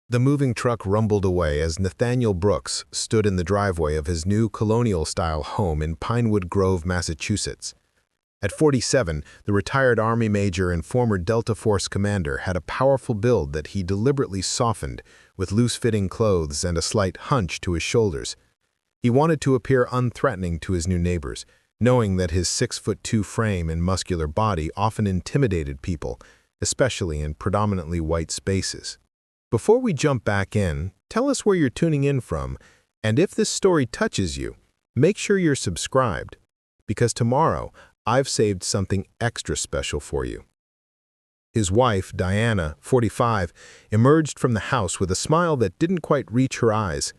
The moving truck rumbled away as Nathaniel Brooks stood in the driveway of his new colonial-style home in Pinewood Grove, Massachusetts. At 47, the retired Army major and former Delta Force commander had a powerful build that he deliberately softened with loose-fitting clothes and a slight hunch to his shoulders. He wanted to appear unthreatening to his new neighbors, knowing that his 6'2" frame and muscular body often intimidated people, especially in predominantly white spaces. Before we jump back in, tell us where you're tuning in from, and if this story touches you, make sure you're subscribed, because tomorrow I've saved something extra special for you. His wife, Diana, 45, emerged from the house with a smile that didn't quite reach her eyes.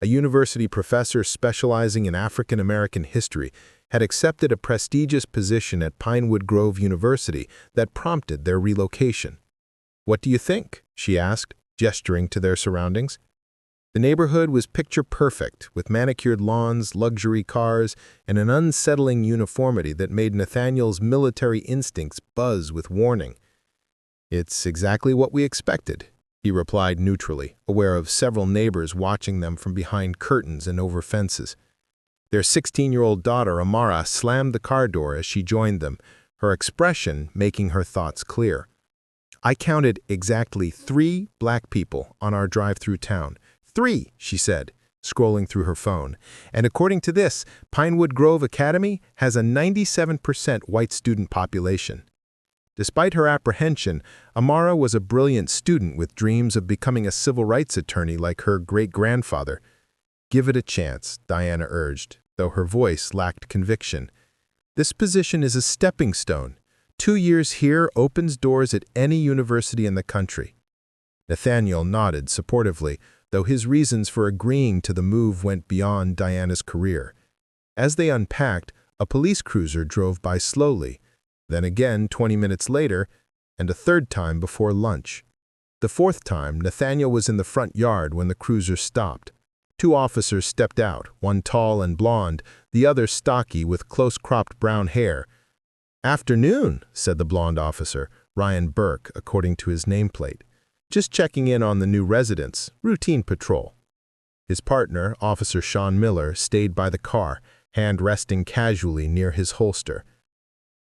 A university professor specializing in African American history had accepted a prestigious position at Pinewood Grove University that prompted their relocation. "What do you think?" she asked, gesturing to their surroundings. The neighborhood was picture-perfect, with manicured lawns, luxury cars, and an unsettling uniformity that made Nathaniel's military instincts buzz with warning. "It's exactly what we expected," he replied neutrally, aware of several neighbors watching them from behind curtains and over fences. Their 16-year-old daughter, Amara, slammed the car door as she joined them, her expression making her thoughts clear. "I counted exactly 3 black people on our drive through town. 3, she said, scrolling through her phone. And according to this, Pinewood Grove Academy has a 97% white student population." Despite her apprehension, Amara was a brilliant student with dreams of becoming a civil rights attorney like her great-grandfather. "Give it a chance," Diana urged, though her voice lacked conviction. "This position is a stepping stone. 2 years here opens doors at any university in the country." Nathaniel nodded supportively, though his reasons for agreeing to the move went beyond Diana's career. As they unpacked, a police cruiser drove by slowly, then again 20 minutes later, and a third time before lunch. The fourth time, Nathaniel was in the front yard when the cruiser stopped. 2 officers stepped out, one tall and blonde, the other stocky with close-cropped brown hair. "Afternoon," said the blonde officer, Ryan Burke, according to his nameplate. "Just checking in on the new residents, routine patrol." His partner, Officer Sean Miller, stayed by the car, hand resting casually near his holster.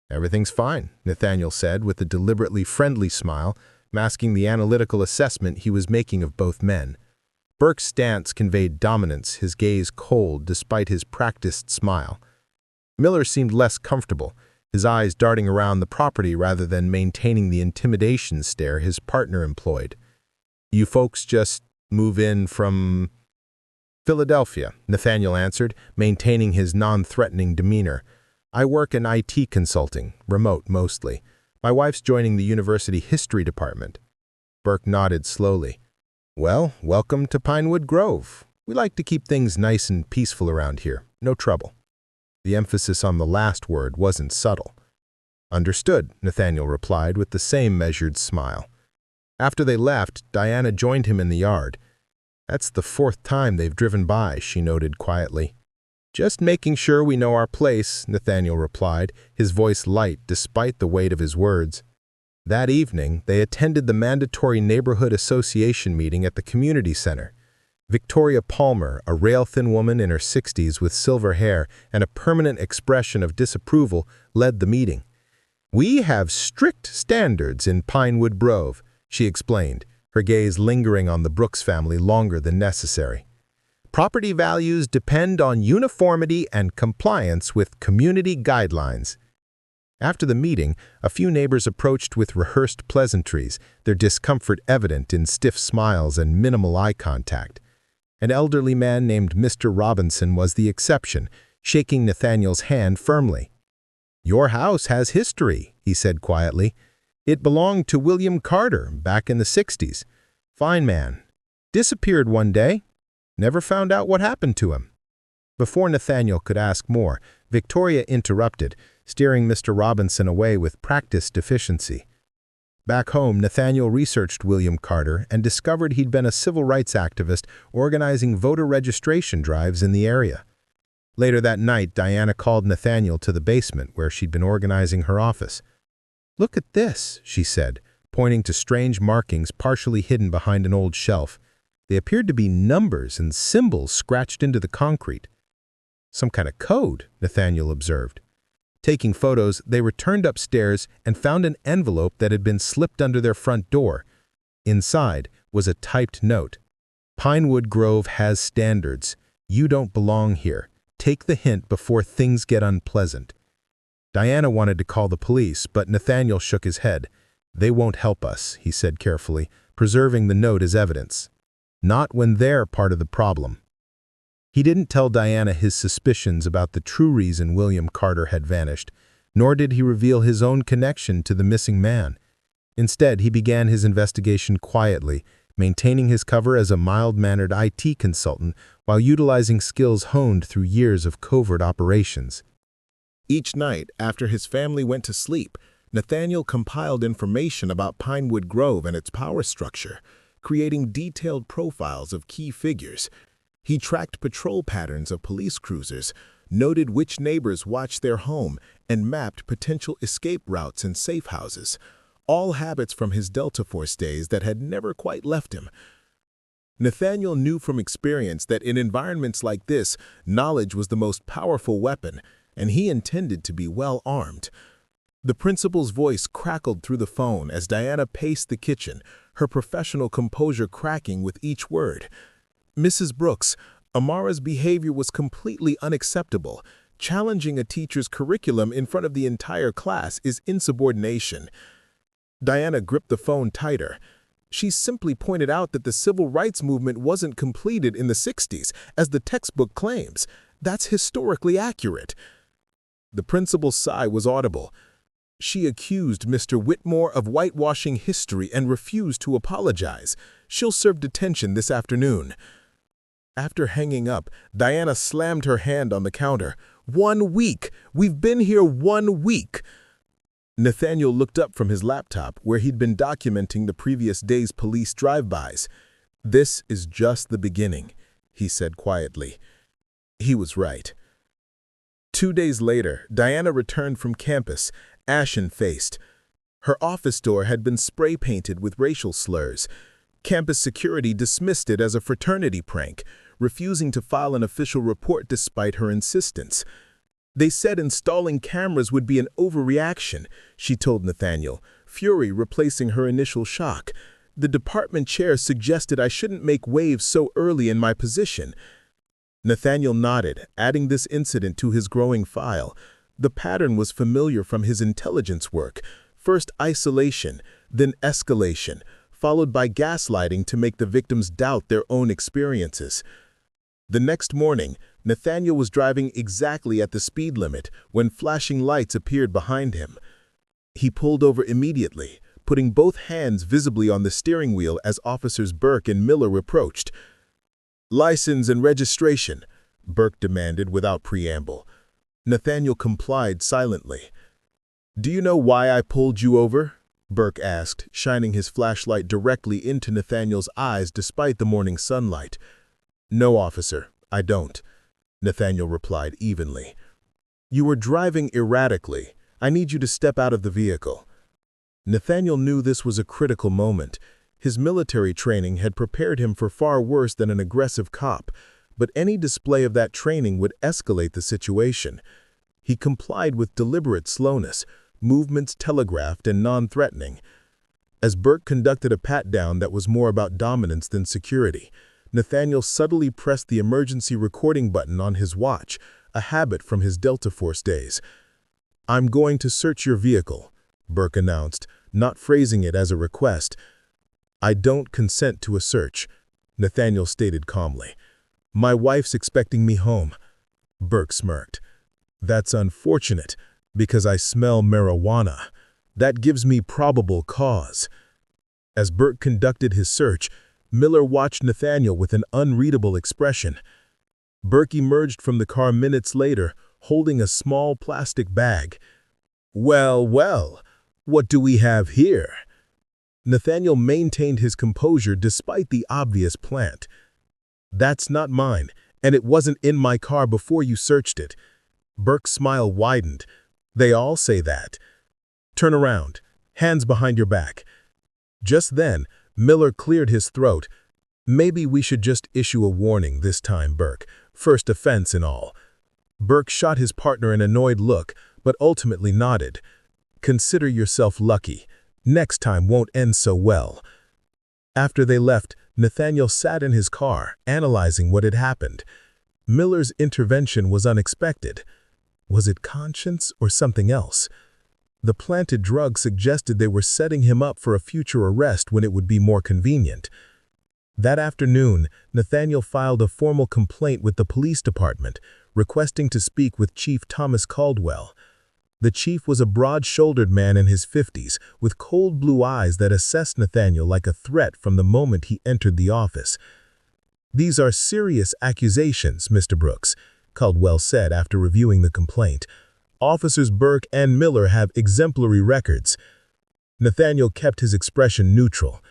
"Everything's fine," Nathaniel said with a deliberately friendly smile, masking the analytical assessment he was making of both men. Burke's stance conveyed dominance, his gaze cold despite his practiced smile. Miller seemed less comfortable, his eyes darting around the property rather than maintaining the intimidation stare his partner employed. "You folks just move in from—" "Philadelphia," Nathaniel answered, maintaining his non-threatening demeanor. "I work in IT consulting, remote mostly. My wife's joining the university history department." Burke nodded slowly. "Well, welcome to Pinewood Grove. We like to keep things nice and peaceful around here. No trouble." The emphasis on the last word wasn't subtle. "Understood," Nathaniel replied with the same measured smile. After they left, Diana joined him in the yard. "That's the 4th time they've driven by," she noted quietly. "Just making sure we know our place," Nathaniel replied, his voice light despite the weight of his words. That evening, they attended the mandatory neighborhood association meeting at the community center. Victoria Palmer, a rail-thin woman in her 60s with silver hair and a permanent expression of disapproval, led the meeting. "We have strict standards in Pinewood Grove," she explained, her gaze lingering on the Brooks family longer than necessary. "Property values depend on uniformity and compliance with community guidelines." After the meeting, a few neighbors approached with rehearsed pleasantries, their discomfort evident in stiff smiles and minimal eye contact. An elderly man named Mr. Robinson was the exception, shaking Nathaniel's hand firmly. "Your house has history," he said quietly. "It belonged to William Carter back in the 60s. Fine man. Disappeared one day. Never found out what happened to him." Before Nathaniel could ask more, Victoria interrupted, steering Mr. Robinson away with practiced efficiency. Back home, Nathaniel researched William Carter and discovered he'd been a civil rights activist organizing voter registration drives in the area. Later that night, Diana called Nathaniel to the basement where she'd been organizing her office. "Look at this," she said, pointing to strange markings partially hidden behind an old shelf. They appeared to be numbers and symbols scratched into the concrete. Some kind of code, Nathaniel observed. Taking photos, they returned upstairs and found an envelope that had been slipped under their front door. Inside was a typed note. Pinewood Grove has standards. You don't belong here. Take the hint before things get unpleasant. Diana wanted to call the police, but Nathaniel shook his head. They won't help us, he said carefully, preserving the note as evidence. Not when they're part of the problem. He didn't tell Diana his suspicions about the true reason William Carter had vanished, nor did he reveal his own connection to the missing man. Instead, he began his investigation quietly, maintaining his cover as a mild-mannered IT consultant while utilizing skills honed through years of covert operations. Each night, after his family went to sleep, Nathaniel compiled information about Pinewood Grove and its power structure, creating detailed profiles of key figures. He tracked patrol patterns of police cruisers, noted which neighbors watched their home, and mapped potential escape routes and safe houses, all habits from his Delta Force days that had never quite left him. Nathaniel knew from experience that in environments like this, knowledge was the most powerful weapon, and he intended to be well armed. The principal's voice crackled through the phone as Diana paced the kitchen, her professional composure cracking with each word. Mrs. Brooks, Amara's behavior was completely unacceptable. Challenging a teacher's curriculum in front of the entire class is insubordination. Diana gripped the phone tighter. She simply pointed out that the civil rights movement wasn't completed in the 60s, as the textbook claims. That's historically accurate. The principal's sigh was audible. She accused Mr. Whitmore of whitewashing history and refused to apologize. She'll serve detention this afternoon. After hanging up, Diana slammed her hand on the counter. 1 week! We've been here 1 week! Nathaniel looked up from his laptop, where he'd been documenting the previous day's police drive-bys. This is just the beginning, he said quietly. He was right. 2 days later, Diana returned from campus, ashen-faced. Her office door had been spray-painted with racial slurs. Campus security dismissed it as a fraternity prank, refusing to file an official report despite her insistence. They said installing cameras would be an overreaction, she told Nathaniel, fury replacing her initial shock. The department chair suggested I shouldn't make waves so early in my position. Nathaniel nodded, adding this incident to his growing file. The pattern was familiar from his intelligence work. First isolation, then escalation, followed by gaslighting to make the victims doubt their own experiences. The next morning, Nathaniel was driving exactly at the speed limit when flashing lights appeared behind him. He pulled over immediately, putting both hands visibly on the steering wheel as Officers Burke and Miller approached. "License and registration," Burke demanded without preamble. Nathaniel complied silently. "Do you know why I pulled you over?" Burke asked, shining his flashlight directly into Nathaniel's eyes despite the morning sunlight. "No, officer, I don't," Nathaniel replied evenly. "You were driving erratically. I need you to step out of the vehicle." Nathaniel knew this was a critical moment. His military training had prepared him for far worse than an aggressive cop, but any display of that training would escalate the situation. He complied with deliberate slowness, movements telegraphed and non-threatening. As Burke conducted a pat-down that was more about dominance than security, Nathaniel subtly pressed the emergency recording button on his watch, a habit from his Delta Force days. "I'm going to search your vehicle," Burke announced, not phrasing it as a request. "I don't consent to a search," Nathaniel stated calmly. "My wife's expecting me home." Burke smirked. "That's unfortunate, because I smell marijuana. That gives me probable cause." As Burke conducted his search, Miller watched Nathaniel with an unreadable expression. Burke emerged from the car minutes later, holding a small plastic bag. "Well, well, what do we have here?" Nathaniel maintained his composure despite the obvious plant. "That's not mine, and it wasn't in my car before you searched it." Burke's smile widened. "They all say that. Turn around, hands behind your back." Just then, Miller cleared his throat. Maybe we should just issue a warning this time, Burke. First offense and all. Burke shot his partner an annoyed look, but ultimately nodded. Consider yourself lucky. Next time won't end so well. After they left, Nathaniel sat in his car, analyzing what had happened. Miller's intervention was unexpected. Was it conscience or something else? The planted drug suggested they were setting him up for a future arrest when it would be more convenient. That afternoon, Nathaniel filed a formal complaint with the police department, requesting to speak with Chief Thomas Caldwell. The chief was a broad-shouldered man in his 50s, with cold blue eyes that assessed Nathaniel like a threat from the moment he entered the office. "These are serious accusations, Mr. Brooks," Caldwell said after reviewing the complaint. "Officers Burke and Miller have exemplary records." Nathaniel kept his expression neutral.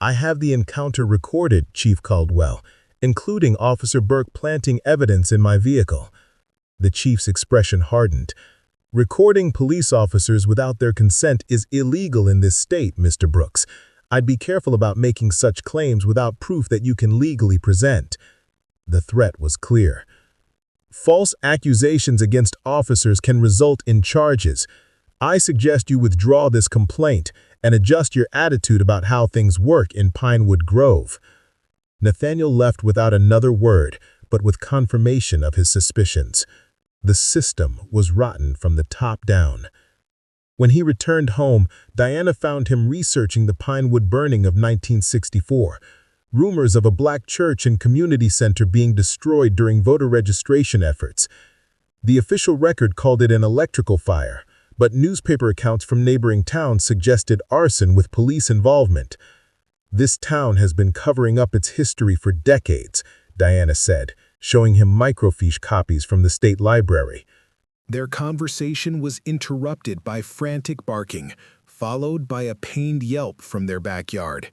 "I have the encounter recorded, Chief Caldwell, including Officer Burke planting evidence in my vehicle." The chief's expression hardened. "Recording police officers without their consent is illegal in this state, Mr. Brooks. I'd be careful about making such claims without proof that you can legally present." The threat was clear. "False accusations against officers can result in charges. I suggest you withdraw this complaint and adjust your attitude about how things work in Pinewood Grove." Nathaniel left without another word, but with confirmation of his suspicions. The system was rotten from the top down. When he returned home, Diana found him researching the Pinewood burning of 1964. Rumors of a black church and community center being destroyed during voter registration efforts. The official record called it an electrical fire, but newspaper accounts from neighboring towns suggested arson with police involvement. "This town has been covering up its history for decades," Diana said, showing him microfiche copies from the state library. Their conversation was interrupted by frantic barking, followed by a pained yelp from their backyard.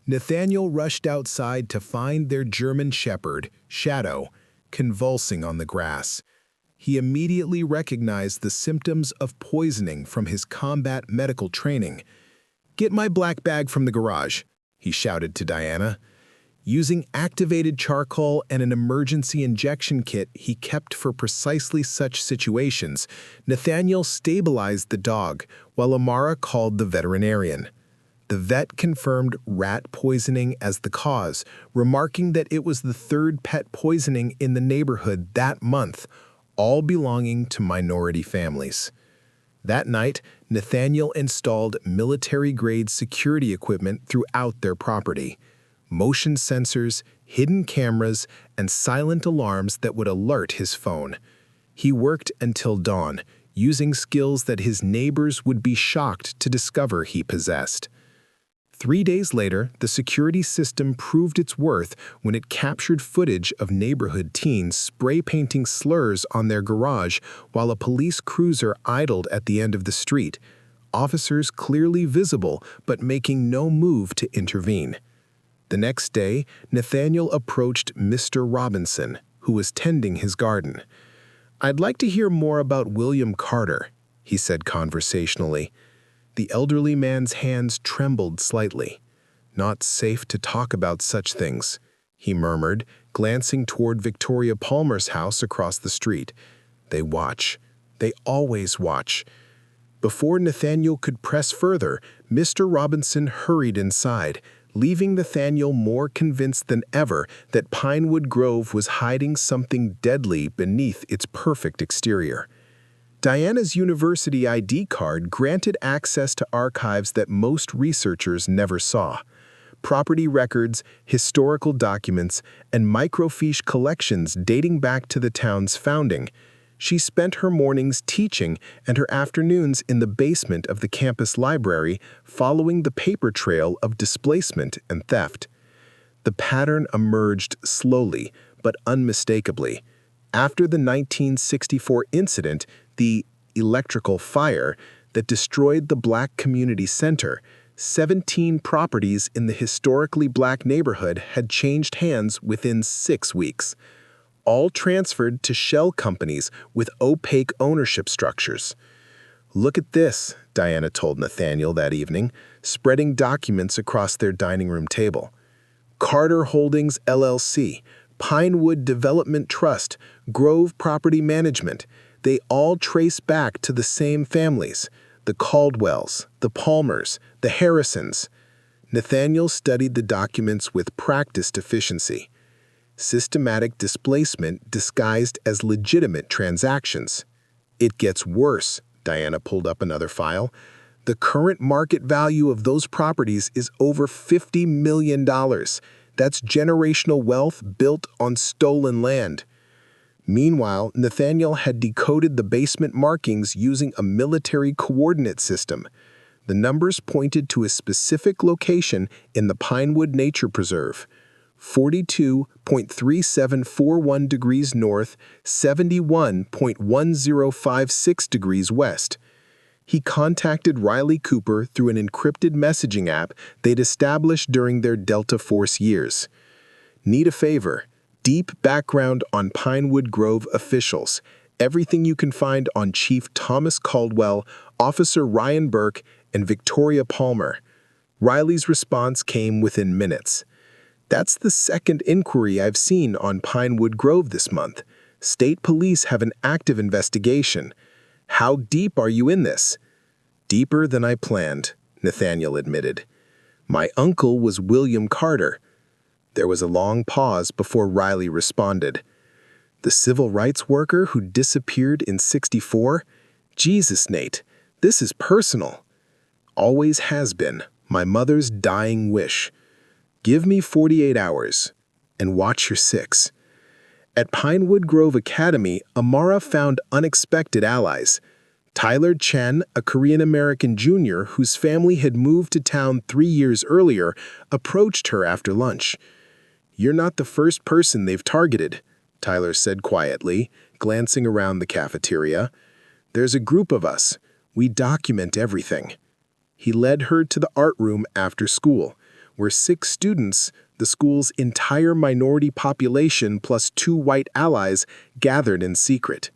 Nathaniel rushed outside to find their German shepherd, Shadow, convulsing on the grass. He immediately recognized the symptoms of poisoning from his combat medical training. "Get my black bag from the garage," he shouted to Diana. Using activated charcoal and an emergency injection kit he kept for precisely such situations, Nathaniel stabilized the dog while Amara called the veterinarian. The vet confirmed rat poisoning as the cause, remarking that it was the third pet poisoning in the neighborhood that month, all belonging to minority families. That night, Nathaniel installed military-grade security equipment throughout their property. Motion sensors, hidden cameras, and silent alarms that would alert his phone. He worked until dawn, using skills that his neighbors would be shocked to discover he possessed. 3 days later, the security system proved its worth when it captured footage of neighborhood teens spray painting slurs on their garage while a police cruiser idled at the end of the street, officers clearly visible but making no move to intervene. The next day, Nathaniel approached Mr. Robinson, who was tending his garden. "I'd like to hear more about William Carter," he said conversationally. The elderly man's hands trembled slightly. "Not safe to talk about such things," he murmured, glancing toward Victoria Palmer's house across the street. "They watch. They always watch." Before Nathaniel could press further, Mr. Robinson hurried inside, leaving Nathaniel more convinced than ever that Pinewood Grove was hiding something deadly beneath its perfect exterior. Diana's university ID card granted access to archives that most researchers never saw. Property records, historical documents, and microfiche collections dating back to the town's founding. She spent her mornings teaching and her afternoons in the basement of the campus library, following the paper trail of displacement and theft. The pattern emerged slowly, but unmistakably. After the 1964 incident, the electrical fire that destroyed the Black Community Center, 17 properties in the historically Black neighborhood had changed hands within 6 weeks. All transferred to shell companies with opaque ownership structures. "Look at this," Diana told Nathaniel that evening, spreading documents across their dining room table. Carter Holdings, LLC, Pinewood Development Trust, Grove Property Management. They all trace back to the same families, the Caldwells, the Palmers, the Harrisons. Nathaniel studied the documents with practiced efficiency. Systematic displacement disguised as legitimate transactions. It gets worse. Diana pulled up another file. The current market value of those properties is over $50 million. That's generational wealth built on stolen land. Meanwhile, Nathaniel had decoded the basement markings using a military coordinate system. The numbers pointed to a specific location in the Pinewood Nature Preserve. 42.3741 degrees north, 71.1056 degrees west. He contacted Riley Cooper through an encrypted messaging app they'd established during their Delta Force years. Need a favor? Deep background on Pinewood Grove officials. Everything you can find on Chief Thomas Caldwell, Officer Ryan Burke, and Victoria Palmer. Riley's response came within minutes. That's the second inquiry I've seen on Pinewood Grove this month. State police have an active investigation. How deep are you in this? Deeper than I planned, Nathaniel admitted. My uncle was William Carter. There was a long pause before Riley responded. The civil rights worker who disappeared in '64? Jesus, Nate, this is personal. Always has been. My mother's dying wish. Give me 48 hours, and watch your 6. At Pinewood Grove Academy, Amara found unexpected allies. Tyler Chen, a Korean-American junior whose family had moved to town 3 years earlier, approached her after lunch. "You're not the first person they've targeted," Tyler said quietly, glancing around the cafeteria. "There's a group of us. We document everything." He led her to the art room after school, where 6 students, the school's entire minority population plus 2 white allies, gathered in secret.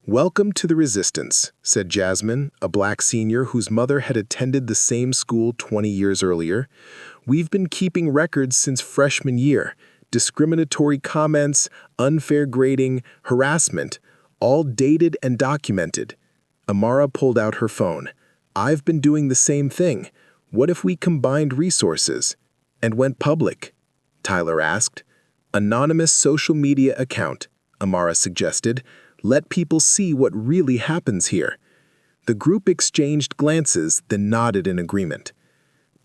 "Welcome to the resistance," said Jasmine, a black senior whose mother had attended the same school 20 years earlier. "We've been keeping records since freshman year. Discriminatory comments, unfair grading, harassment, all dated and documented." Amara pulled out her phone. "I've been doing the same thing. What if we combined resources?" "And went public?" Tyler asked. "Anonymous social media account," Amara suggested. "Let people see what really happens here." The group exchanged glances, then nodded in agreement.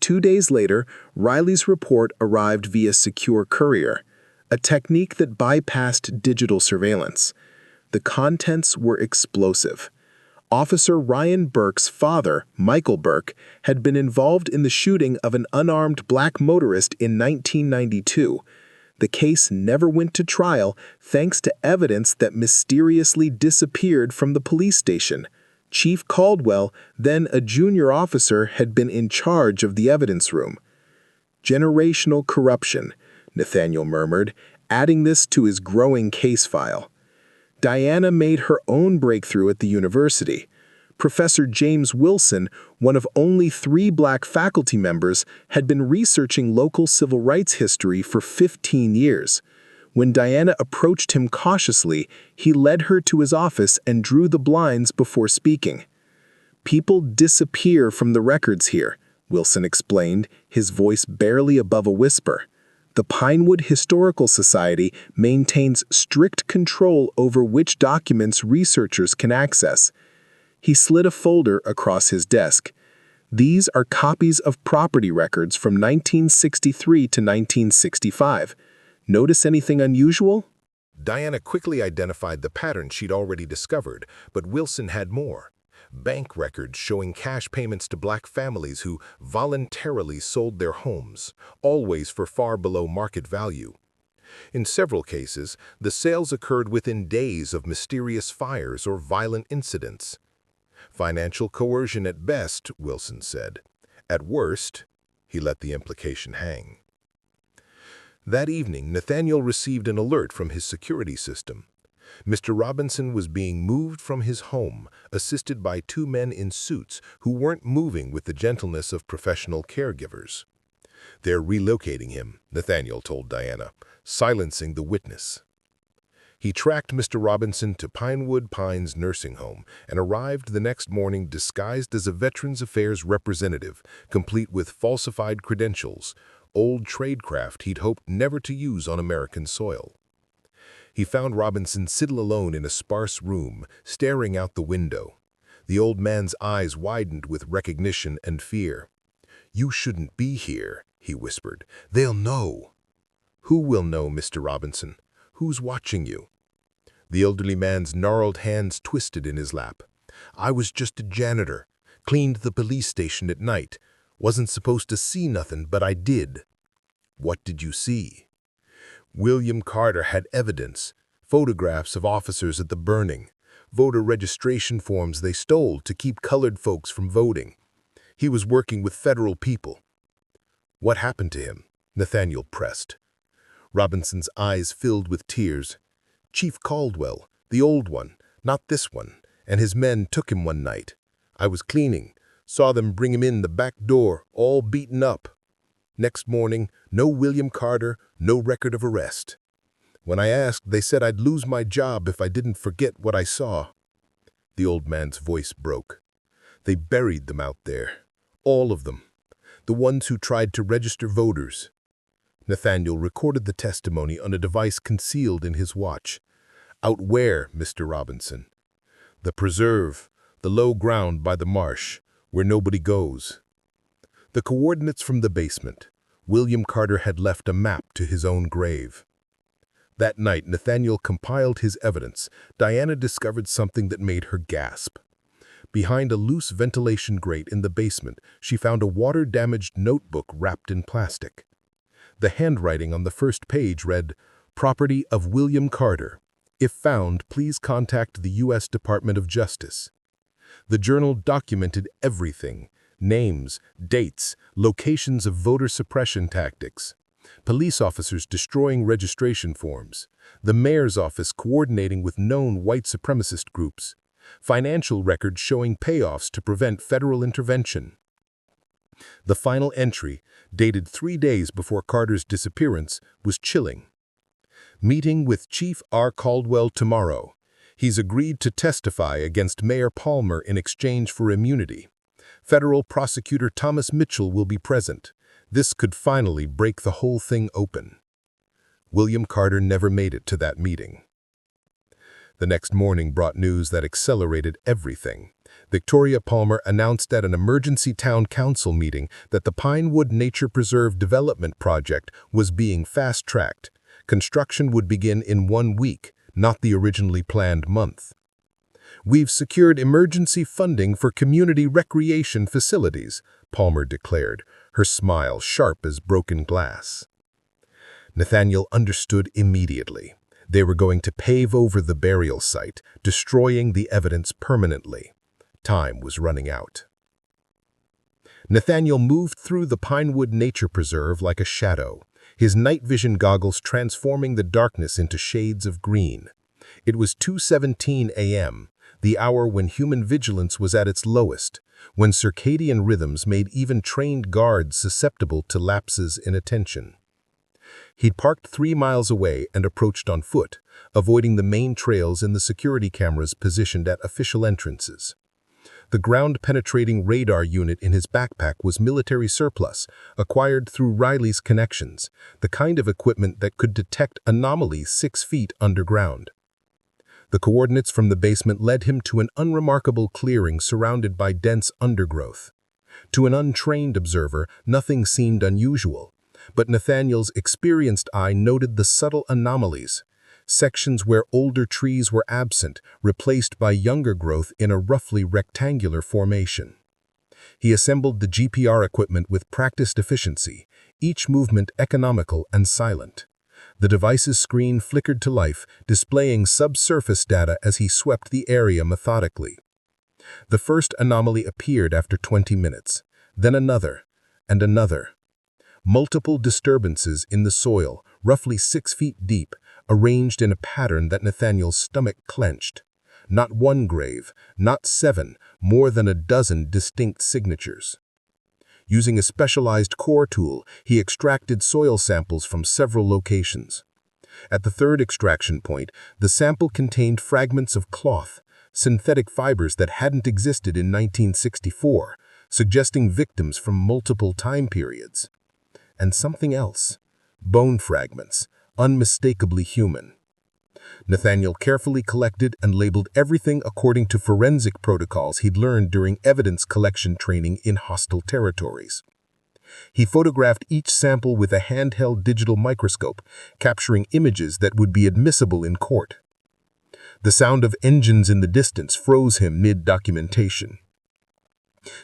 2 days later, Riley's report arrived via secure courier, a technique that bypassed digital surveillance. The contents were explosive. Officer Ryan Burke's father, Michael Burke, had been involved in the shooting of an unarmed black motorist in 1992. The case never went to trial thanks to evidence that mysteriously disappeared from the police station. Chief Caldwell, then a junior officer, had been in charge of the evidence room. "Generational corruption," Nathaniel murmured, adding this to his growing case file. Diana made her own breakthrough at the university. Professor James Wilson, one of only 3 black faculty members, had been researching local civil rights history for 15 years. When Diana approached him cautiously, he led her to his office and drew the blinds before speaking. "People disappear from the records here," Wilson explained, his voice barely above a whisper. "The Pinewood Historical Society maintains strict control over which documents researchers can access." He slid a folder across his desk. "These are copies of property records from 1963 to 1965. Notice anything unusual?" Diana quickly identified the pattern she'd already discovered, but Wilson had more. Bank records showing cash payments to black families who voluntarily sold their homes, always for far below market value. In several cases, the sales occurred within days of mysterious fires or violent incidents. "Financial coercion at best," Wilson said. "At worst," he let the implication hang. That evening, Nathaniel received an alert from his security system. Mr. Robinson was being moved from his home, assisted by 2 men in suits who weren't moving with the gentleness of professional caregivers. "They're relocating him," Nathaniel told Diana, silencing the witness. He tracked Mr. Robinson to Pinewood Pines nursing home and arrived the next morning disguised as a Veterans Affairs representative, complete with falsified credentials, old tradecraft he'd hoped never to use on American soil. He found Robinson sitting alone in a sparse room, staring out the window. The old man's eyes widened with recognition and fear. "You shouldn't be here," he whispered. "They'll know." "Who will know, Mr. Robinson? Who's watching you?" The elderly man's gnarled hands twisted in his lap. "I was just a janitor. Cleaned the police station at night. Wasn't supposed to see nothing, but I did." "What did you see?" William Carter had evidence, photographs of officers at the burning, voter registration forms they stole to keep colored folks from voting. He was working with federal people. "What happened to him?" Nathaniel pressed. Robinson's eyes filled with tears. "Chief Caldwell, the old one, not this one, and his men took him one night. I was cleaning, saw them bring him in the back door, all beaten up. Next morning, no William Carter, no record of arrest. When I asked, they said I'd lose my job if I didn't forget what I saw." The old man's voice broke. "They buried them out there. All of them. The ones who tried to register voters." Nathaniel recorded the testimony on a device concealed in his watch. "Out where, Mr. Robinson?" "The preserve, the low ground by the marsh, where nobody goes." The coordinates from the basement. William Carter had left a map to his own grave. That night, Nathaniel compiled his evidence. Diana discovered something that made her gasp. Behind a loose ventilation grate in the basement, she found a water-damaged notebook wrapped in plastic. The handwriting on the first page read, "Property of William Carter. If found, please contact the U.S. Department of Justice." The journal documented everything: names, dates, locations of voter suppression tactics, police officers destroying registration forms, the mayor's office coordinating with known white supremacist groups, financial records showing payoffs to prevent federal intervention. The final entry, dated 3 days before Carter's disappearance, was chilling. "Meeting with Chief R. Caldwell tomorrow. He's agreed to testify against Mayor Palmer in exchange for immunity. Federal Prosecutor Thomas Mitchell will be present. This could finally break the whole thing open." William Carter never made it to that meeting. The next morning brought news that accelerated everything. Victoria Palmer announced at an emergency town council meeting that the Pinewood Nature Preserve Development Project was being fast-tracked. Construction would begin in 1 week, not the originally planned month. "We've secured emergency funding for community recreation facilities," Palmer declared, her smile sharp as broken glass. Nathaniel understood immediately. They were going to pave over the burial site, destroying the evidence permanently. Time was running out. Nathaniel moved through the Pinewood Nature Preserve like a shadow, his night vision goggles transforming the darkness into shades of green. It was 2:17 a.m., the hour when human vigilance was at its lowest, when circadian rhythms made even trained guards susceptible to lapses in attention. He'd parked 3 miles away and approached on foot, avoiding the main trails and the security cameras positioned at official entrances. The ground-penetrating radar unit in his backpack was military surplus, acquired through Riley's connections, the kind of equipment that could detect anomalies 6 feet underground. The coordinates from the basement led him to an unremarkable clearing surrounded by dense undergrowth. To an untrained observer, nothing seemed unusual, but Nathaniel's experienced eye noted the subtle anomalies. Sections where older trees were absent, replaced by younger growth in a roughly rectangular formation. He assembled the GPR equipment with practiced efficiency, each movement economical and silent. The device's screen flickered to life, displaying subsurface data as he swept the area methodically. The first anomaly appeared after 20 minutes, then another, and another. Multiple disturbances in the soil, roughly 6 feet deep, arranged in a pattern that Nathaniel's stomach clenched. Not one grave, not 7, more than a dozen distinct signatures. Using a specialized core tool, he extracted soil samples from several locations. At the third extraction point, the sample contained fragments of cloth, synthetic fibers that hadn't existed in 1964, suggesting victims from multiple time periods. And something else. Bone fragments, unmistakably human. Nathaniel carefully collected and labeled everything according to forensic protocols he'd learned during evidence collection training in hostile territories. He photographed each sample with a handheld digital microscope, capturing images that would be admissible in court. The sound of engines in the distance froze him mid-documentation.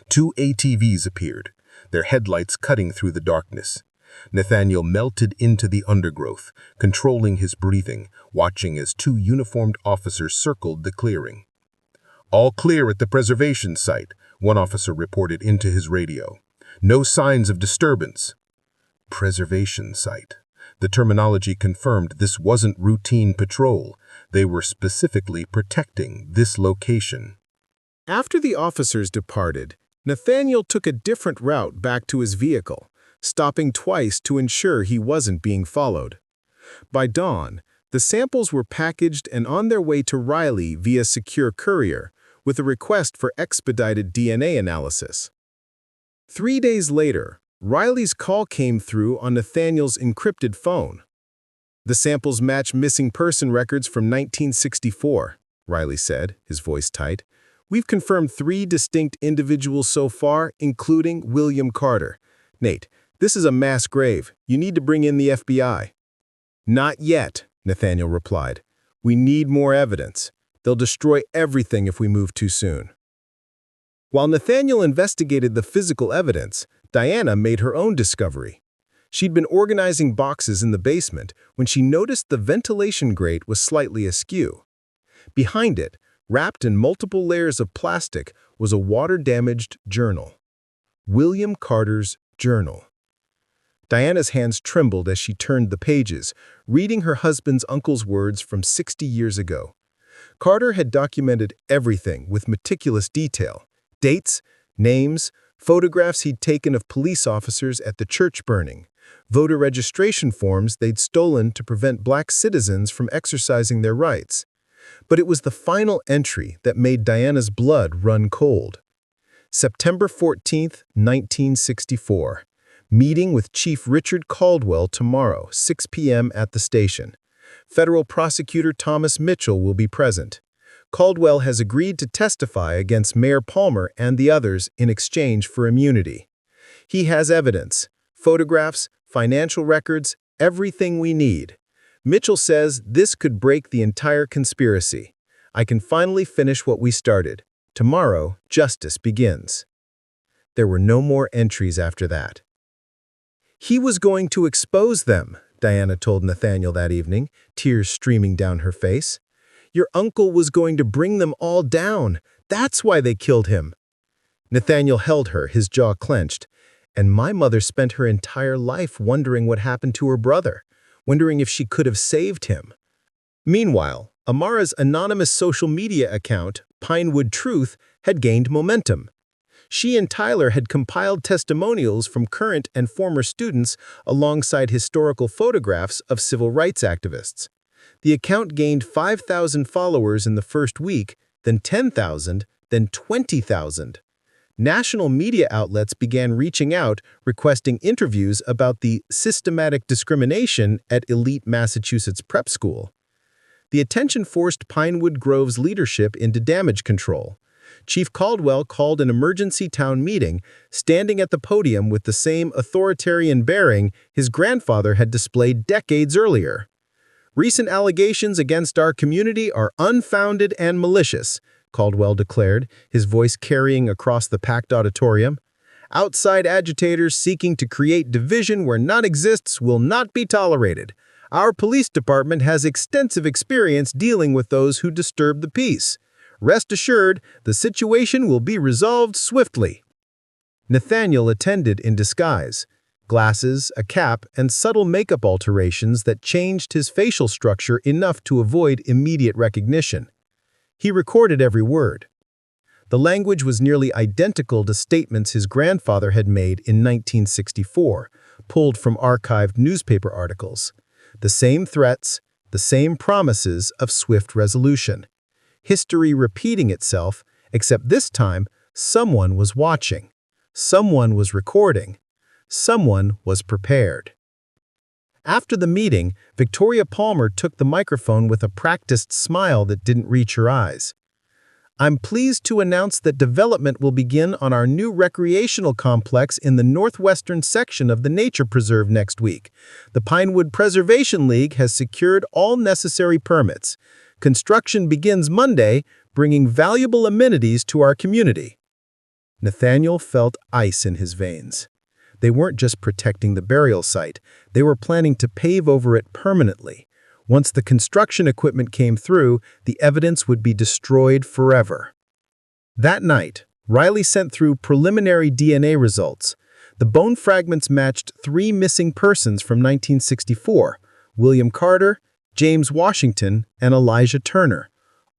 2 ATVs appeared, their headlights cutting through the darkness. Nathaniel melted into the undergrowth, controlling his breathing, watching as 2 uniformed officers circled the clearing. "All clear at the preservation site," one officer reported into his radio. "No signs of disturbance." Preservation site. The terminology confirmed this wasn't routine patrol. They were specifically protecting this location. After the officers departed, Nathaniel took a different route back to his vehicle, stopping twice to ensure he wasn't being followed. By dawn, the samples were packaged and on their way to Riley via secure courier, with a request for expedited DNA analysis. 3 days later, Riley's call came through on Nathaniel's encrypted phone. "The samples match missing person records from 1964, Riley said, his voice tight. "We've confirmed 3 distinct individuals so far, including William Carter. Nate, this is a mass grave. You need to bring in the FBI." "Not yet," Nathaniel replied. "We need more evidence. They'll destroy everything if we move too soon." While Nathaniel investigated the physical evidence, Diana made her own discovery. She'd been organizing boxes in the basement when she noticed the ventilation grate was slightly askew. Behind it, wrapped in multiple layers of plastic, was a water-damaged journal. William Carter's journal. Diana's hands trembled as she turned the pages, reading her husband's uncle's words from 60 years ago. Carter had documented everything with meticulous detail: dates, names, photographs he'd taken of police officers at the church burning, voter registration forms they'd stolen to prevent black citizens from exercising their rights. But it was the final entry that made Diana's blood run cold. September 14, 1964. Meeting with Chief Richard Caldwell tomorrow, 6 p.m. at the station. Federal Prosecutor Thomas Mitchell will be present. Caldwell has agreed to testify against Mayor Palmer and the others in exchange for immunity. He has evidence, photographs, financial records, everything we need. Mitchell says this could break the entire conspiracy. I can finally finish what we started. Tomorrow, justice begins. There were no more entries after that. He was going to expose them, Diana told Nathaniel that evening, tears streaming down her face. Your uncle was going to bring them all down. That's why they killed him. Nathaniel held her, his jaw clenched. And my mother spent her entire life wondering what happened to her brother, wondering if she could have saved him. Meanwhile, Amara's anonymous social media account, Pinewood Truth, had gained momentum. She and Tyler had compiled testimonials from current and former students alongside historical photographs of civil rights activists. The account gained 5,000 followers in the first week, then 10,000, then 20,000. National media outlets began reaching out, requesting interviews about the systematic discrimination at elite Massachusetts prep school. The attention forced Pinewood Grove's leadership into damage control. Chief Caldwell called an emergency town meeting, standing at the podium with the same authoritarian bearing his grandfather had displayed decades earlier. Recent allegations against our community are unfounded and malicious, Caldwell declared, his voice carrying across the packed auditorium. Outside agitators seeking to create division where none exists will not be tolerated. Our police department has extensive experience dealing with those who disturb the peace. Rest assured, the situation will be resolved swiftly. Nathaniel attended in disguise. Glasses, a cap, and subtle makeup alterations that changed his facial structure enough to avoid immediate recognition. He recorded every word. The language was nearly identical to statements his grandfather had made in 1964, pulled from archived newspaper articles. The same threats, the same promises of swift resolution. History repeating itself, except this time, someone was watching. Someone was recording. Someone was prepared. After the meeting, Victoria Palmer took the microphone with a practiced smile that didn't reach her eyes. "I'm pleased to announce that development will begin on our new recreational complex in the northwestern section of the nature preserve next week. The Pinewood Preservation League has secured all necessary permits. Construction begins Monday, bringing valuable amenities to our community." Nathaniel felt ice in his veins. They weren't just protecting the burial site, they were planning to pave over it permanently. Once the construction equipment came through, the evidence would be destroyed forever. That night, Riley sent through preliminary DNA results. The bone fragments matched 3 missing persons from 1964, William Carter, James Washington, and Elijah Turner,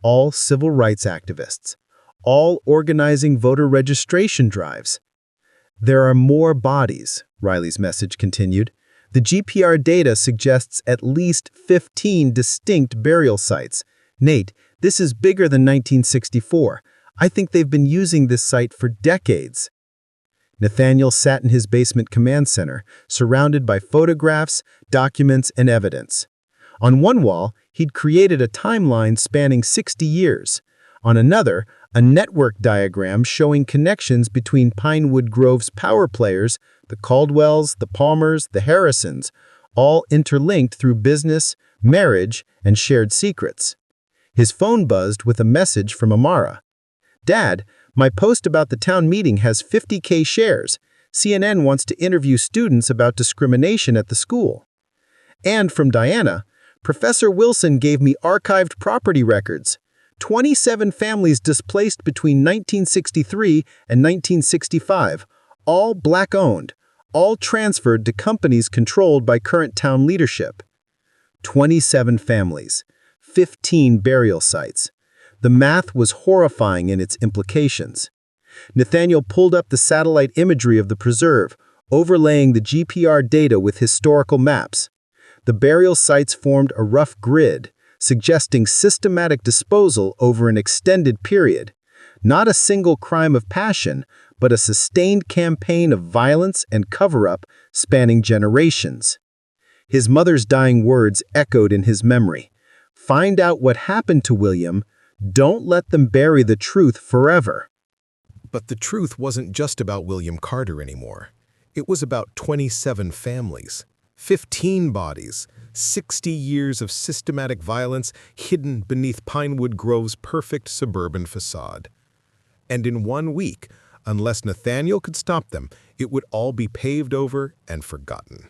all civil rights activists, all organizing voter registration drives. "There are more bodies," Riley's message continued. "The GPR data suggests at least 15 distinct burial sites. Nate, this is bigger than 1964. I think they've been using this site for decades." Nathaniel sat in his basement command center, surrounded by photographs, documents, and evidence. On one wall, he'd created a timeline spanning 60 years. On another, a network diagram showing connections between Pinewood Grove's power players, the Caldwells, the Palmers, the Harrisons, all interlinked through business, marriage, and shared secrets. His phone buzzed with a message from Amara. "Dad, my post about the town meeting has 50K shares. CNN wants to interview students about discrimination at the school." And from Diana, "Professor Wilson gave me archived property records. 27 families displaced between 1963 and 1965, all Black-owned, all transferred to companies controlled by current town leadership. 27 families, 15 burial sites. The math was horrifying in its implications. Nathaniel pulled up the satellite imagery of the preserve, overlaying the GPR data with historical maps. The burial sites formed a rough grid, suggesting systematic disposal over an extended period. Not a single crime of passion, but a sustained campaign of violence and cover-up spanning generations. His mother's dying words echoed in his memory. "Find out what happened to William. Don't let them bury the truth forever." But the truth wasn't just about William Carter anymore. It was about 27 families, 15 bodies, 60 years of systematic violence hidden beneath Pinewood Grove's perfect suburban facade. And in 1 week, unless Nathaniel could stop them, it would all be paved over and forgotten.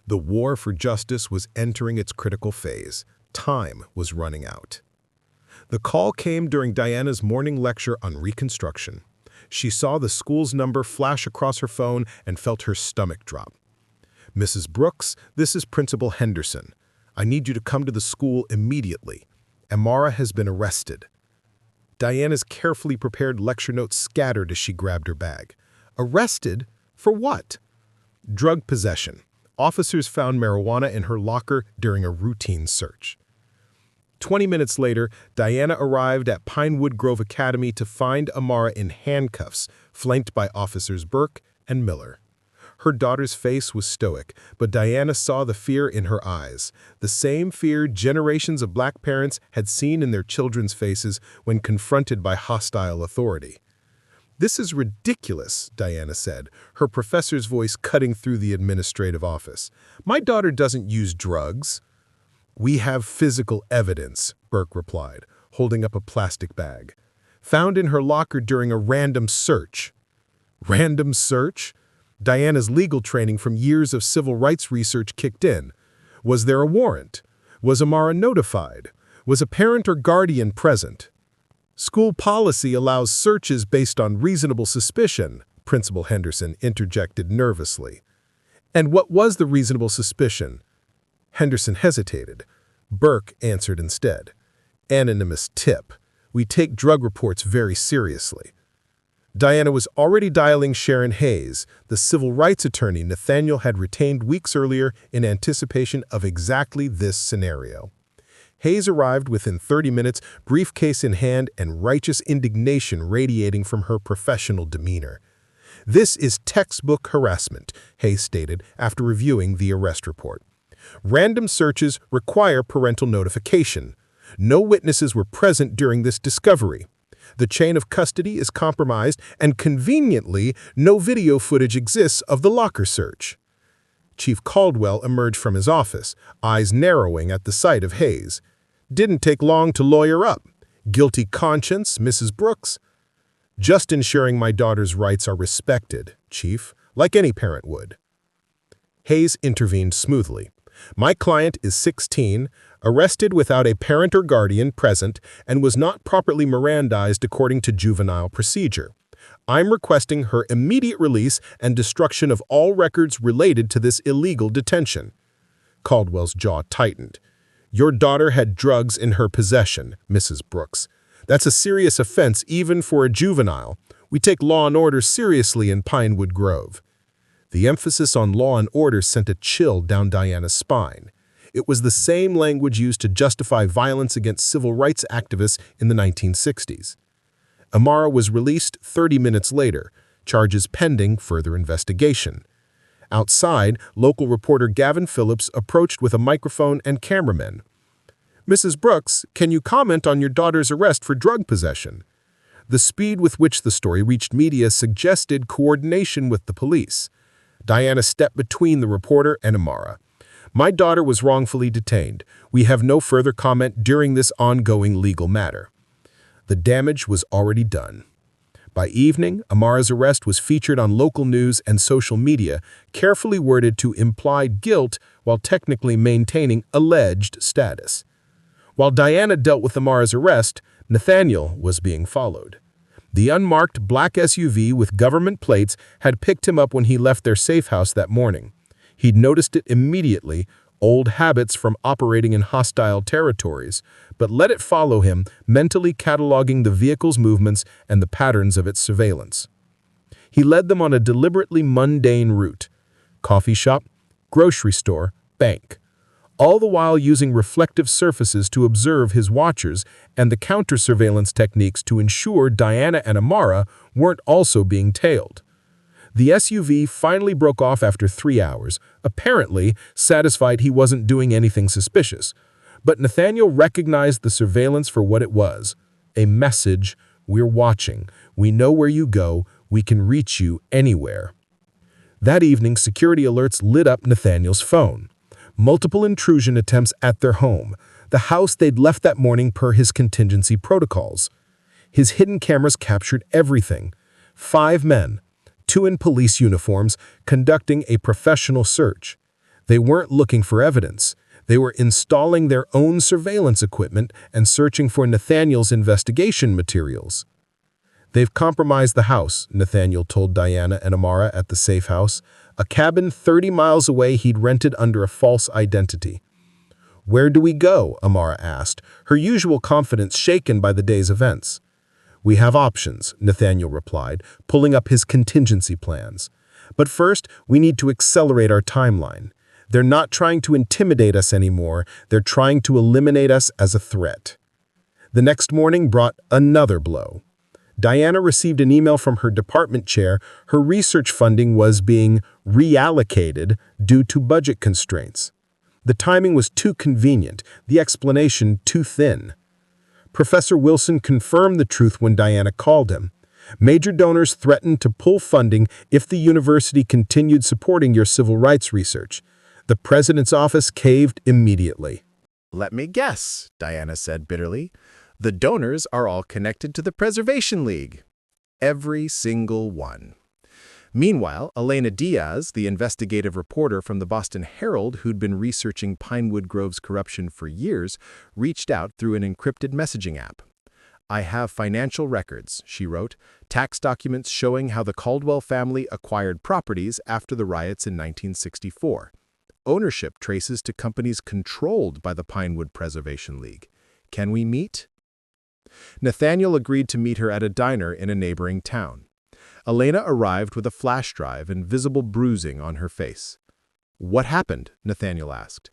The war for justice was entering its critical phase. Time was running out. The call came during Diana's morning lecture on Reconstruction. She saw the school's number flash across her phone and felt her stomach drop. "Mrs. Brooks, this is Principal Henderson. I need you to come to the school immediately. Amara has been arrested." Diana's carefully prepared lecture notes scattered as she grabbed her bag. Arrested? For what? Drug possession. Officers found marijuana in her locker during a routine search. 20 minutes later, Diana arrived at Pinewood Grove Academy to find Amara in handcuffs, flanked by Officers Burke and Miller. Her daughter's face was stoic, but Diana saw the fear in her eyes, the same fear generations of Black parents had seen in their children's faces when confronted by hostile authority. "This is ridiculous," Diana said, her professor's voice cutting through the administrative office. "My daughter doesn't use drugs." "We have physical evidence," Burke replied, holding up a plastic bag. "Found in her locker during a random search." Random search? Diana's legal training from years of civil rights research kicked in. Was there a warrant? Was Amara notified? Was a parent or guardian present? "School policy allows searches based on reasonable suspicion," Principal Henderson interjected nervously. "And what was the reasonable suspicion?" Henderson hesitated. Burke answered instead. "Anonymous tip. We take drug reports very seriously." Diana was already dialing Sharon Hayes, the civil rights attorney Nathaniel had retained weeks earlier in anticipation of exactly this scenario. Hayes arrived within 30 minutes, briefcase in hand and righteous indignation radiating from her professional demeanor. "This is textbook harassment," Hayes stated after reviewing the arrest report. "Random searches require parental notification. No witnesses were present during this discovery. The chain of custody is compromised, and conveniently, no video footage exists of the locker search." Chief Caldwell emerged from his office, eyes narrowing at the sight of Hayes. "Didn't take long to lawyer up. Guilty conscience, Mrs. Brooks?" "Just ensuring my daughter's rights are respected, Chief, like any parent would." Hayes intervened smoothly. "My client is 16, arrested without a parent or guardian present, and was not properly Mirandized according to juvenile procedure. I'm requesting her immediate release and destruction of all records related to this illegal detention." Caldwell's jaw tightened. "Your daughter had drugs in her possession, Mrs. Brooks. That's a serious offense even for a juvenile. We take law and order seriously in Pinewood Grove." The emphasis on law and order sent a chill down Diana's spine. It was the same language used to justify violence against civil rights activists in the 1960s. Amara was released 30 minutes later, charges pending further investigation. Outside, local reporter Gavin Phillips approached with a microphone and cameramen. "Mrs. Brooks, can you comment on your daughter's arrest for drug possession?" The speed with which the story reached media suggested coordination with the police. Diana stepped between the reporter and Amara. "My daughter was wrongfully detained. We have no further comment during this ongoing legal matter." The damage was already done. By evening, Amara's arrest was featured on local news and social media, carefully worded to imply guilt while technically maintaining alleged status. While Diana dealt with Amara's arrest, Nathaniel was being followed. The unmarked black SUV with government plates had picked him up when he left their safe house that morning. He'd noticed it immediately, old habits from operating in hostile territories, but let it follow him, mentally cataloging the vehicle's movements and the patterns of its surveillance. He led them on a deliberately mundane route: coffee shop, grocery store, bank, all the while using reflective surfaces to observe his watchers and the counter-surveillance techniques to ensure Diana and Amara weren't also being tailed. The SUV finally broke off after 3 hours, apparently satisfied he wasn't doing anything suspicious. But Nathaniel recognized the surveillance for what it was: a message: "We're watching. We know where you go. We can reach you anywhere." That evening, security alerts lit up Nathaniel's phone. Multiple intrusion attempts at their home, the house they'd left that morning per his contingency protocols. His hidden cameras captured everything. 5 men, 2 in police uniforms, conducting a professional search. They weren't looking for evidence. They were installing their own surveillance equipment and searching for Nathaniel's investigation materials. "They've compromised the house," Nathaniel told Diana and Amara at the safe house, a cabin 30 miles away he'd rented under a false identity. "Where do we go?" Amara asked, her usual confidence shaken by the day's events. "We have options," Nathaniel replied, pulling up his contingency plans. "But first, we need to accelerate our timeline. They're not trying to intimidate us anymore. They're trying to eliminate us as a threat." The next morning brought another blow. Diana received an email from her department chair. Her research funding was being reallocated due to budget constraints. The timing was too convenient, the explanation too thin. Professor Wilson confirmed the truth when Diana called him. "Major donors threatened to pull funding if the university continued supporting your civil rights research." The president's office caved immediately. "Let me guess," Diana said bitterly. "The donors are all connected to the Preservation League." Every single one. Meanwhile, Elena Diaz, the investigative reporter from the Boston Herald who'd been researching Pinewood Grove's corruption for years, reached out through an encrypted messaging app. "I have financial records," she wrote, "tax documents showing how the Caldwell family acquired properties after the riots in 1964. Ownership traces to companies controlled by the Pinewood Preservation League. Can we meet?" Nathaniel agreed to meet her at a diner in a neighboring town. Elena arrived with a flash drive and visible bruising on her face. "What happened?" Nathaniel asked.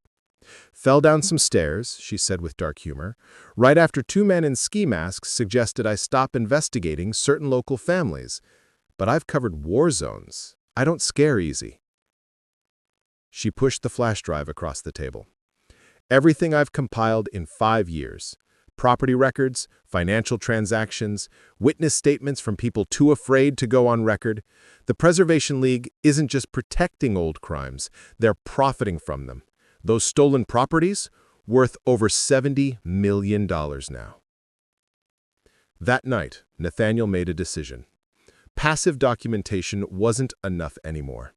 "Fell down some stairs," she said with dark humor, "right after two men in ski masks suggested I stop investigating certain local families. But I've covered war zones. I don't scare easy." She pushed the flash drive across the table. "Everything I've compiled in 5 years. Property records, financial transactions, witness statements from people too afraid to go on record. The Preservation League isn't just protecting old crimes, they're profiting from them. Those stolen properties, worth over $70 million now." That night, Nathaniel made a decision. Passive documentation wasn't enough anymore.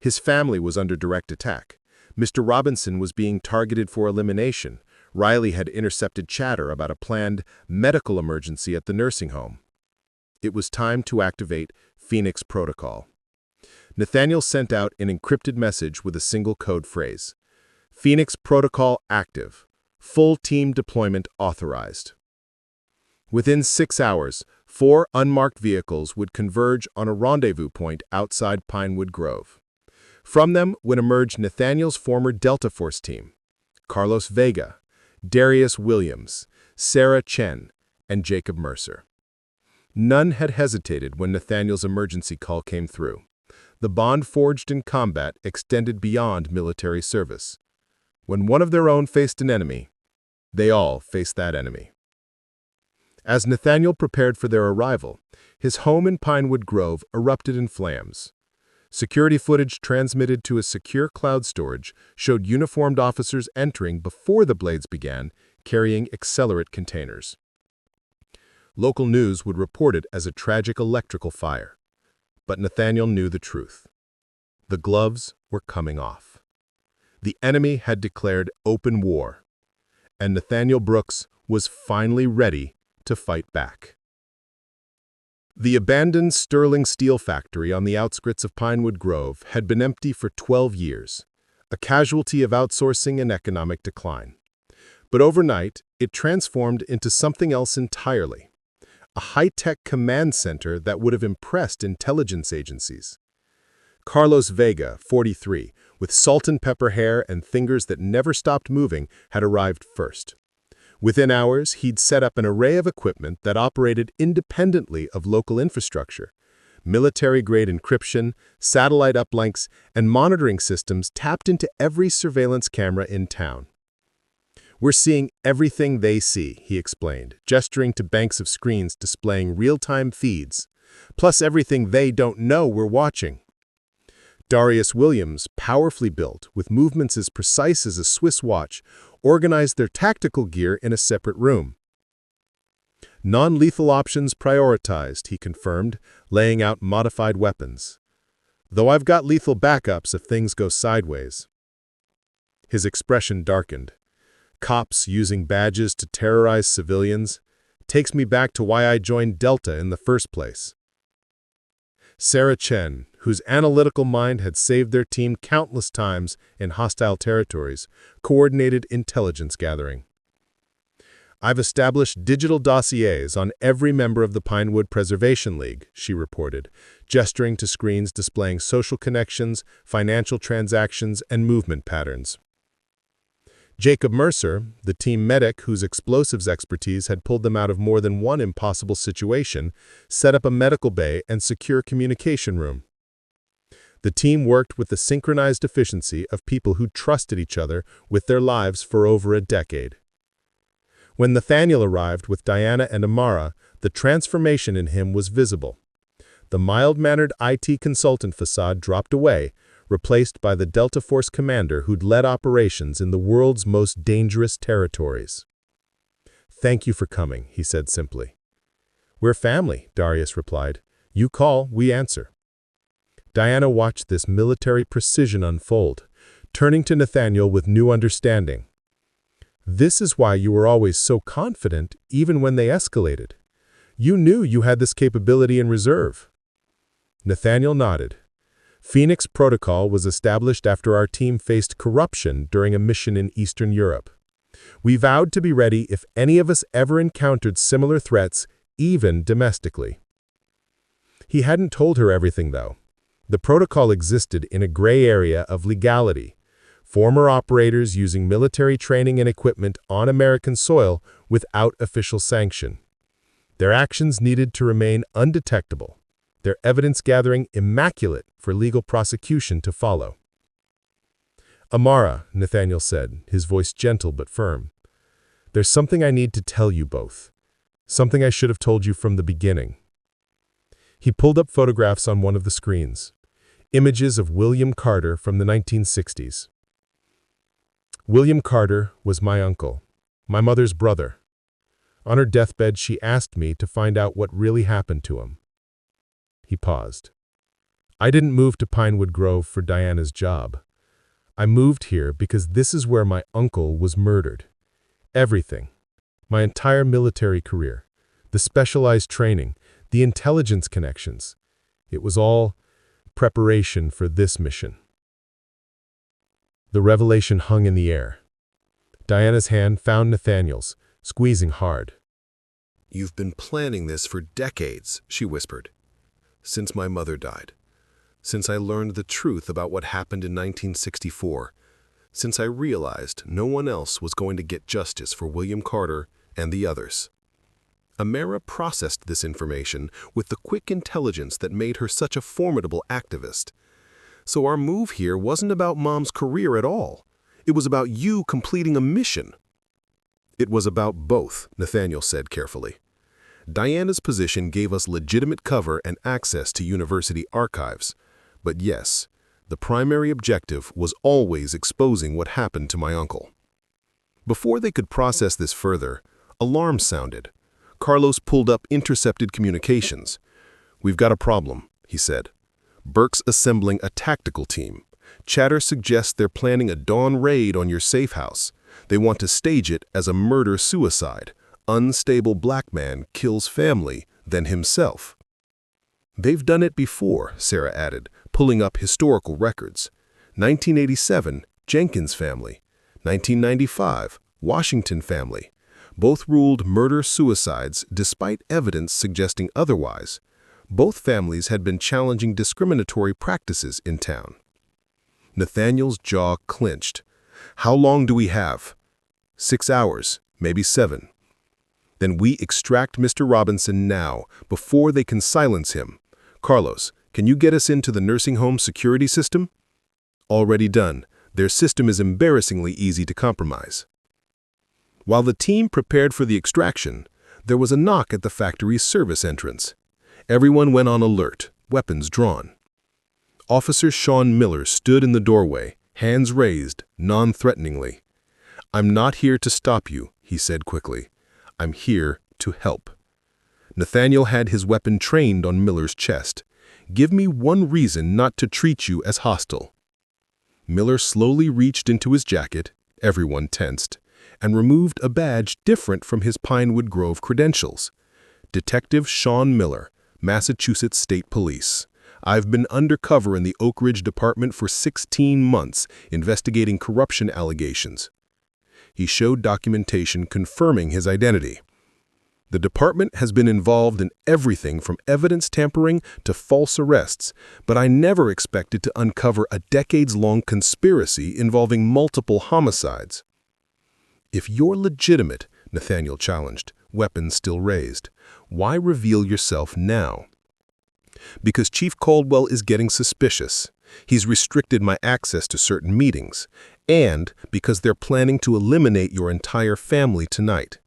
His family was under direct attack. Mr. Robinson was being targeted for elimination. Riley had intercepted chatter about a planned medical emergency at the nursing home. It was time to activate Phoenix Protocol. Nathaniel sent out an encrypted message with a single code phrase. "Phoenix Protocol active. Full team deployment authorized." Within 6 hours, 4 unmarked vehicles would converge on a rendezvous point outside Pinewood Grove. From them would emerge Nathaniel's former Delta Force team: Carlos Vega, Darius Williams, Sarah Chen, and Jacob Mercer. None had hesitated when Nathaniel's emergency call came through. The bond forged in combat extended beyond military service. When one of their own faced an enemy, they all faced that enemy. As Nathaniel prepared for their arrival, his home in Pinewood Grove erupted in flames. Security footage transmitted to a secure cloud storage showed uniformed officers entering before the blades began, carrying accelerant containers. Local news would report it as a tragic electrical fire. But Nathaniel knew the truth. The gloves were coming off. The enemy had declared open war, and Nathaniel Brooks was finally ready to fight back. The abandoned Sterling Steel factory on the outskirts of Pinewood Grove had been empty for 12 years, a casualty of outsourcing and economic decline. But overnight, it transformed into something else entirely: a high-tech command center that would have impressed intelligence agencies. Carlos Vega, 43, with salt and pepper hair and fingers that never stopped moving, had arrived first. Within hours, he'd set up an array of equipment that operated independently of local infrastructure: military-grade encryption, satellite uplinks, and monitoring systems tapped into every surveillance camera in town. "We're seeing everything they see," he explained, gesturing to banks of screens displaying real-time feeds, "plus everything they don't know we're watching." Darius Williams, powerfully built, with movements as precise as a Swiss watch, organized their tactical gear in a separate room. "Non-lethal options prioritized," he confirmed, laying out modified weapons. "Though I've got lethal backups if things go sideways." His expression darkened. "Cops using badges to terrorize civilians takes me back to why I joined Delta in the first place." Sarah Chen, whose analytical mind had saved their team countless times in hostile territories, coordinated intelligence gathering. "I've established digital dossiers on every member of the Pinewood Preservation League," she reported, gesturing to screens displaying social connections, financial transactions, and movement patterns. Jacob Mercer, the team medic whose explosives expertise had pulled them out of more than one impossible situation, set up a medical bay and secure communication room. The team worked with the synchronized efficiency of people who trusted each other with their lives for over a decade. When Nathaniel arrived with Diana and Amara, the transformation in him was visible. The mild-mannered IT consultant facade dropped away, replaced by the Delta Force commander who'd led operations in the world's most dangerous territories. "Thank you for coming," he said simply. "We're family," Darius replied. "You call, we answer." Diana watched this military precision unfold, turning to Nathaniel with new understanding. "This is why you were always so confident, even when they escalated. You knew you had this capability in reserve." Nathaniel nodded. "Phoenix Protocol was established after our team faced corruption during a mission in Eastern Europe. We vowed to be ready if any of us ever encountered similar threats, even domestically. He hadn't told her everything, though. The protocol existed in a gray area of legality. Former operators using military training and equipment on American soil without official sanction. Their actions needed to remain undetectable, their evidence gathering immaculate for legal prosecution to follow. "Amara," Nathaniel said, his voice gentle but firm, "there's something I need to tell you both. Something I should have told you from the beginning." He pulled up photographs on one of the screens. Images of William Carter from the 1960s. William Carter was my uncle, my mother's brother. On her deathbed, she asked me to find out what really happened to him. He paused. "I didn't move to Pinewood Grove for Diana's job. I moved here because this is where my uncle was murdered. Everything. My entire military career. The specialized training. The intelligence connections. It was all preparation for this mission." The revelation hung in the air. Diana's hand found Nathaniel's, squeezing hard. "You've been planning this for decades," she whispered. "Since my mother died. Since I learned the truth about what happened in 1964. Since I realized no one else was going to get justice for William Carter and the others." Amara processed this information with the quick intelligence that made her such a formidable activist. "So our move here wasn't about Mom's career at all. It was about you completing a mission." "It was about both," Nathaniel said carefully. "Diana's position gave us legitimate cover and access to university archives. But yes, the primary objective was always exposing what happened to my uncle." Before they could process this further, alarms sounded. Carlos pulled up intercepted communications. "We've got a problem," he said. "Burke's assembling a tactical team. Chatter suggests they're planning a dawn raid on your safe house. They want to stage it as a murder-suicide. Unstable black man kills family, then himself." "They've done it before," Sarah added, pulling up historical records. 1987, Jenkins family. 1995, Washington family. Both ruled murder-suicides despite evidence suggesting otherwise. Both families had been challenging discriminatory practices in town. Nathaniel's jaw clenched. "How long do we have?" 6 hours, maybe 7. "Then we extract Mr. Robinson now, before they can silence him. Carlos, can you get us into the nursing home security system?" "Already done. Their system is embarrassingly easy to compromise." While the team prepared for the extraction, there was a knock at the factory's service entrance. Everyone went on alert, weapons drawn. Officer Sean Miller stood in the doorway, hands raised, non-threateningly. "I'm not here to stop you," he said quickly. "I'm here to help." Nathaniel had his weapon trained on Miller's chest. "Give me one reason not to treat you as hostile." Miller slowly reached into his jacket, everyone tensed, and removed a badge different from his Pinewood Grove credentials. "Detective Sean Miller, Massachusetts State Police. I've been undercover in the Oak Ridge Department for 16 months, investigating corruption allegations." He showed documentation confirming his identity. "The department has been involved in everything from evidence tampering to false arrests, but I never expected to uncover a decades-long conspiracy involving multiple homicides." "If you're legitimate," Nathaniel challenged, weapons still raised, "why reveal yourself now?" "Because Chief Caldwell is getting suspicious. He's restricted my access to certain meetings, and because they're planning to eliminate your entire family tonight.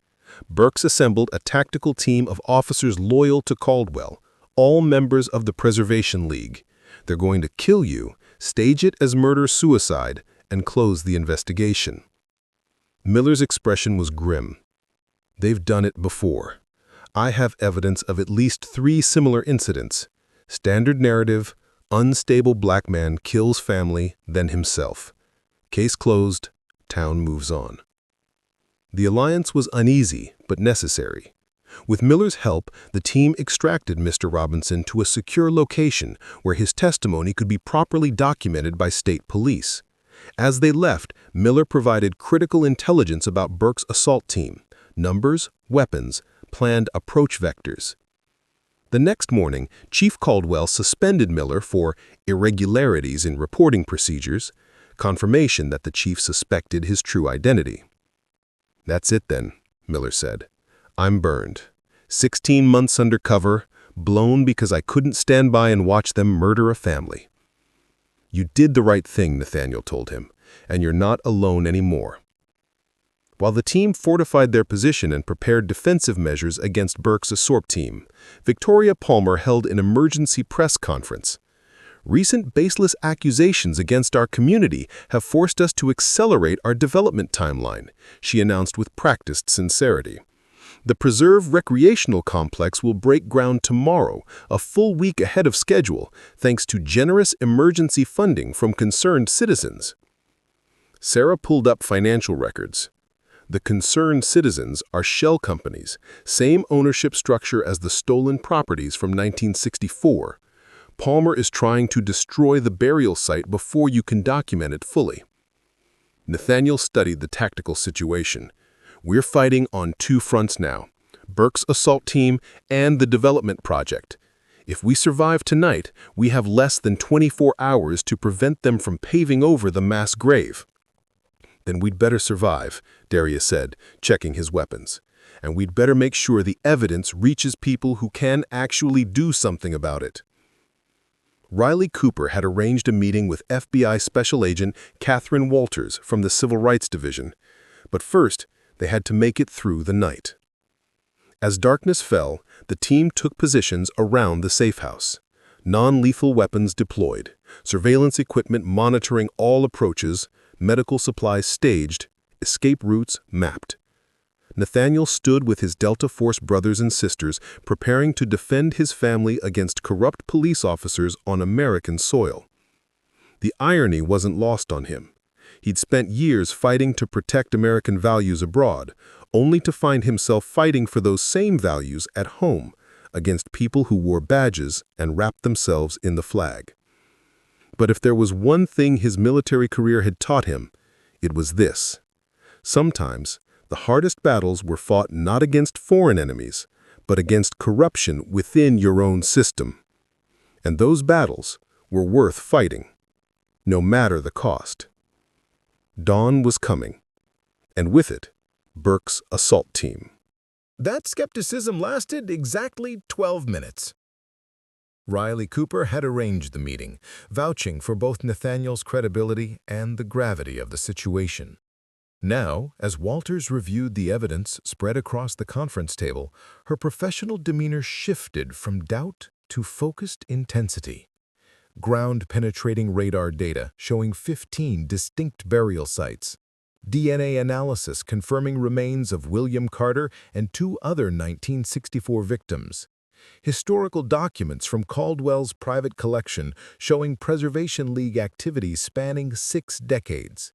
Burke's assembled a tactical team of officers loyal to Caldwell, all members of the Preservation League. They're going to kill you, stage it as murder-suicide, and close the investigation." Miller's expression was grim. "They've done it before. I have evidence of at least 3 similar incidents. Standard narrative, unstable black man kills family, then himself. Case closed, town moves on." The alliance was uneasy, but necessary. With Miller's help, the team extracted Mr. Robinson to a secure location where his testimony could be properly documented by state police. As they left, Miller provided critical intelligence about Burke's assault team: numbers, weapons, planned approach vectors. The next morning, Chief Caldwell suspended Miller for irregularities in reporting procedures, confirmation that the chief suspected his true identity. "That's it then," Miller said. "I'm burned. 16 months undercover, blown because I couldn't stand by and watch them murder a family." "You did the right thing," Nathaniel told him, "and you're not alone anymore." While the team fortified their position and prepared defensive measures against Burke's assault team, Victoria Palmer held an emergency press conference. "Recent baseless accusations against our community have forced us to accelerate our development timeline," she announced with practiced sincerity. "The Preserve Recreational Complex will break ground tomorrow, a full week ahead of schedule, thanks to generous emergency funding from concerned citizens." Sarah pulled up financial records. The concerned citizens are shell companies, same ownership structure as the stolen properties from 1964. Palmer is trying to destroy the burial site before you can document it fully. Nathaniel studied the tactical situation. "We're fighting on two fronts now: Burke's assault team and the development project. If we survive tonight, we have less than 24 hours to prevent them from paving over the mass grave." "Then we'd better survive," Darius said, checking his weapons. "And we'd better make sure the evidence reaches people who can actually do something about it." Riley Cooper had arranged a meeting with FBI Special Agent Catherine Walters from the Civil Rights Division. But first, they had to make it through the night. As darkness fell, the team took positions around the safe house. Non-lethal weapons deployed, surveillance equipment monitoring all approaches, medical supplies staged, escape routes mapped. Nathaniel stood with his Delta Force brothers and sisters, preparing to defend his family against corrupt police officers on American soil. The irony wasn't lost on him. He'd spent years fighting to protect American values abroad, only to find himself fighting for those same values at home, against people who wore badges and wrapped themselves in the flag. But if there was one thing his military career had taught him, it was this: sometimes, the hardest battles were fought not against foreign enemies, but against corruption within your own system. And those battles were worth fighting, no matter the cost. Dawn was coming, and with it, Burke's assault team. That skepticism lasted exactly 12 minutes. Riley Cooper had arranged the meeting, vouching for both Nathaniel's credibility and the gravity of the situation. Now, as Walters reviewed the evidence spread across the conference table, her professional demeanor shifted from doubt to focused intensity. Ground-penetrating radar data showing 15 distinct burial sites. DNA analysis confirming remains of William Carter and 2 other 1964 victims. Historical documents from Caldwell's private collection showing Preservation League activities spanning 6 decades.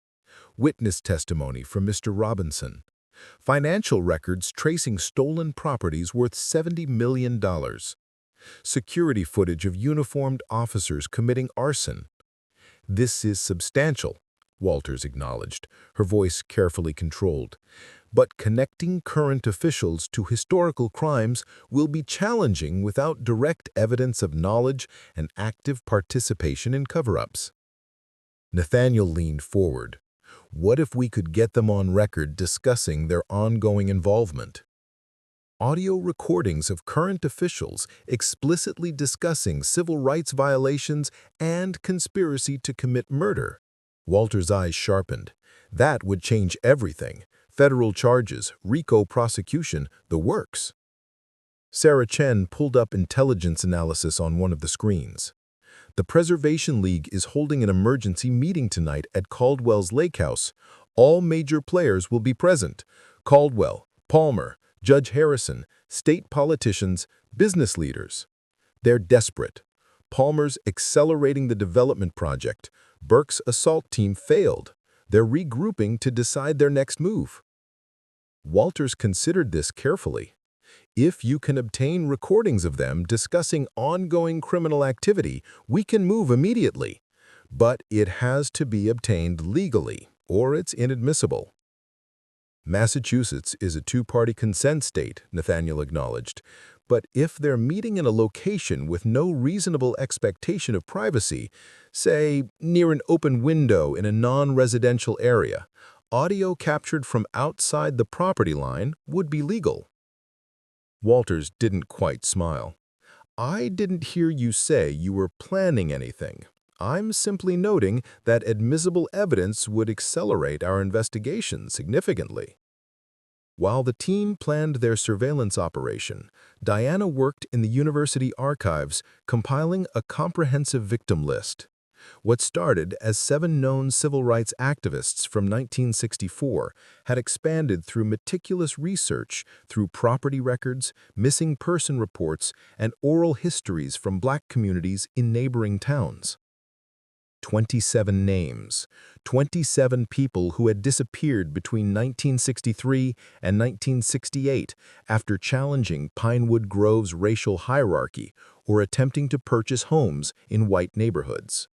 Witness testimony from Mr. Robinson. Financial records tracing stolen properties worth $70 million. Security footage of uniformed officers committing arson. "This is substantial," Walters acknowledged, her voice carefully controlled. "But connecting current officials to historical crimes will be challenging without direct evidence of knowledge and active participation in cover-ups." Nathaniel leaned forward. What if we could get them on record discussing their ongoing involvement? Audio recordings of current officials explicitly discussing civil rights violations and conspiracy to commit murder. Walter's eyes sharpened. That would change everything. Federal charges, RICO prosecution, the works. Sarah Chen pulled up intelligence analysis on one of the screens. The Preservation League is holding an emergency meeting tonight at Caldwell's Lake House. All major players will be present. Caldwell, Palmer, Judge Harrison, state politicians, business leaders. They're desperate. Palmer's accelerating the development project. Burke's assault team failed. They're regrouping to decide their next move. Walters considered this carefully. If you can obtain recordings of them discussing ongoing criminal activity, we can move immediately. But it has to be obtained legally, or it's inadmissible. Massachusetts is a two-party consent state, Nathaniel acknowledged, but if they're meeting in a location with no reasonable expectation of privacy, say near an open window in a non-residential area, audio captured from outside the property line would be legal. Walters didn't quite smile. I didn't hear you say you were planning anything. I'm simply noting that admissible evidence would accelerate our investigation significantly. While the team planned their surveillance operation, Diana worked in the university archives compiling a comprehensive victim list. What started as 7 known civil rights activists from 1964 had expanded through meticulous research through property records, missing person reports, and oral histories from Black communities in neighboring towns. 27 names, 27 people who had disappeared between 1963 and 1968 after challenging Pinewood Grove's racial hierarchy or attempting to purchase homes in white neighborhoods.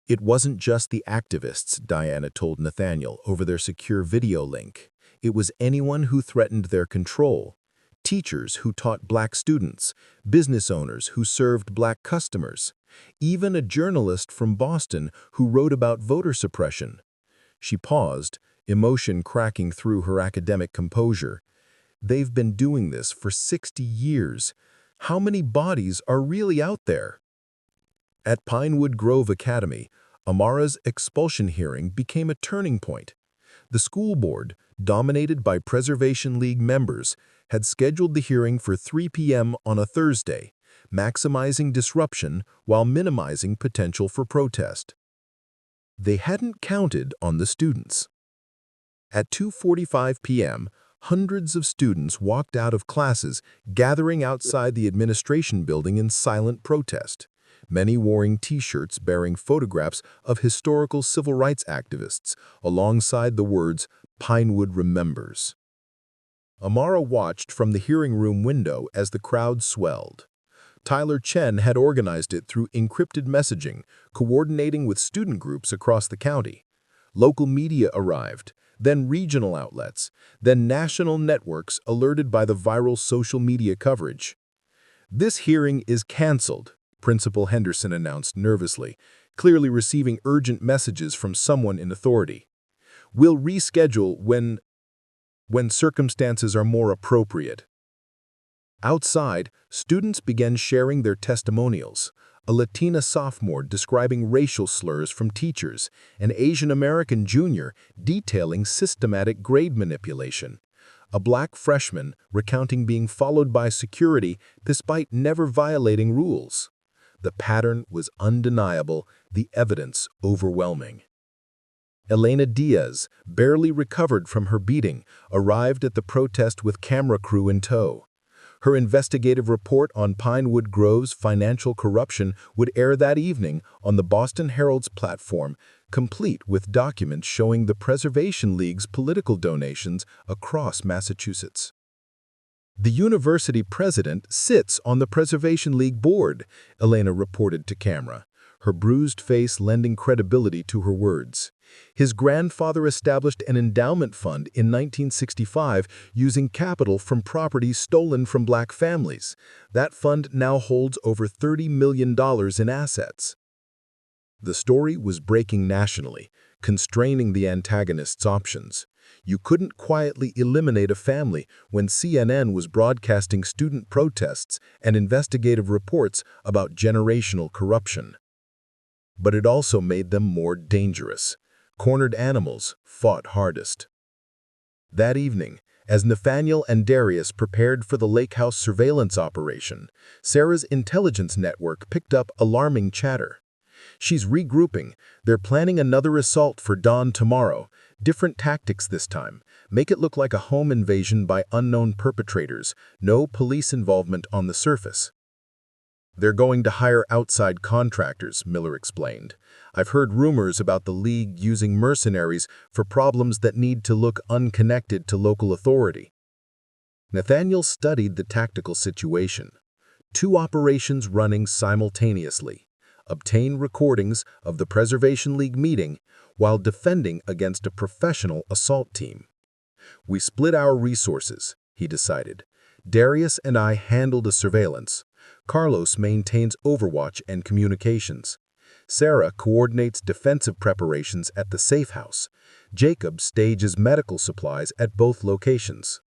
It wasn't just the activists, Diana told Nathaniel over their secure video link. It was anyone who threatened their control. Teachers who taught Black students, business owners who served Black customers, even a journalist from Boston who wrote about voter suppression. She paused, emotion cracking through her academic composure. They've been doing this for 60 years. How many bodies are really out there? At Pinewood Grove Academy, Amara's expulsion hearing became a turning point. The school board, dominated by Preservation League members, had scheduled the hearing for 3 p.m. on a Thursday, maximizing disruption while minimizing potential for protest. They hadn't counted on the students. At 2:45 p.m., hundreds of students walked out of classes, gathering outside the administration building in silent protest. Many wearing T-shirts bearing photographs of historical civil rights activists, alongside the words, "Pinewood Remembers." Amara watched from the hearing room window as the crowd swelled. Tyler Chen had organized it through encrypted messaging, coordinating with student groups across the county. Local media arrived, then regional outlets, then national networks alerted by the viral social media coverage. "This hearing is canceled," Principal Henderson announced nervously, clearly receiving urgent messages from someone in authority. "We'll reschedule when circumstances are more appropriate." Outside, students began sharing their testimonials. A Latina sophomore describing racial slurs from teachers, an Asian American junior detailing systematic grade manipulation, a Black freshman recounting being followed by security despite never violating rules. The pattern was undeniable, the evidence overwhelming. Elena Diaz, barely recovered from her beating, arrived at the protest with camera crew in tow. Her investigative report on Pinewood Grove's financial corruption would air that evening on the Boston Herald's platform, complete with documents showing the Preservation League's political donations across Massachusetts. "The university president sits on the Preservation League board," Elena reported to camera, her bruised face lending credibility to her words. "His grandfather established an endowment fund in 1965 using capital from properties stolen from Black families. That fund now holds over $30 million in assets." The story was breaking nationally, constraining the antagonists' options. You couldn't quietly eliminate a family when CNN was broadcasting student protests and investigative reports about generational corruption. But it also made them more dangerous. Cornered animals fought hardest. That evening, as Nathaniel and Darius prepared for the Lake House surveillance operation, Sarah's intelligence network picked up alarming chatter. "She's regrouping. They're planning another assault for dawn tomorrow. Different tactics this time. Make it look like a home invasion by unknown perpetrators. No police involvement on the surface." "They're going to hire outside contractors," Miller explained. "I've heard rumors about the league using mercenaries for problems that need to look unconnected to local authority." Nathaniel studied the tactical situation. 2 operations running simultaneously. obtain recordings of the Preservation League meeting while defending against a professional assault team. We split our resources, he decided. Darius and I handle the surveillance. Carlos maintains overwatch and communications. Sarah coordinates defensive preparations at the safe house. Jacob stages medical supplies at both locations.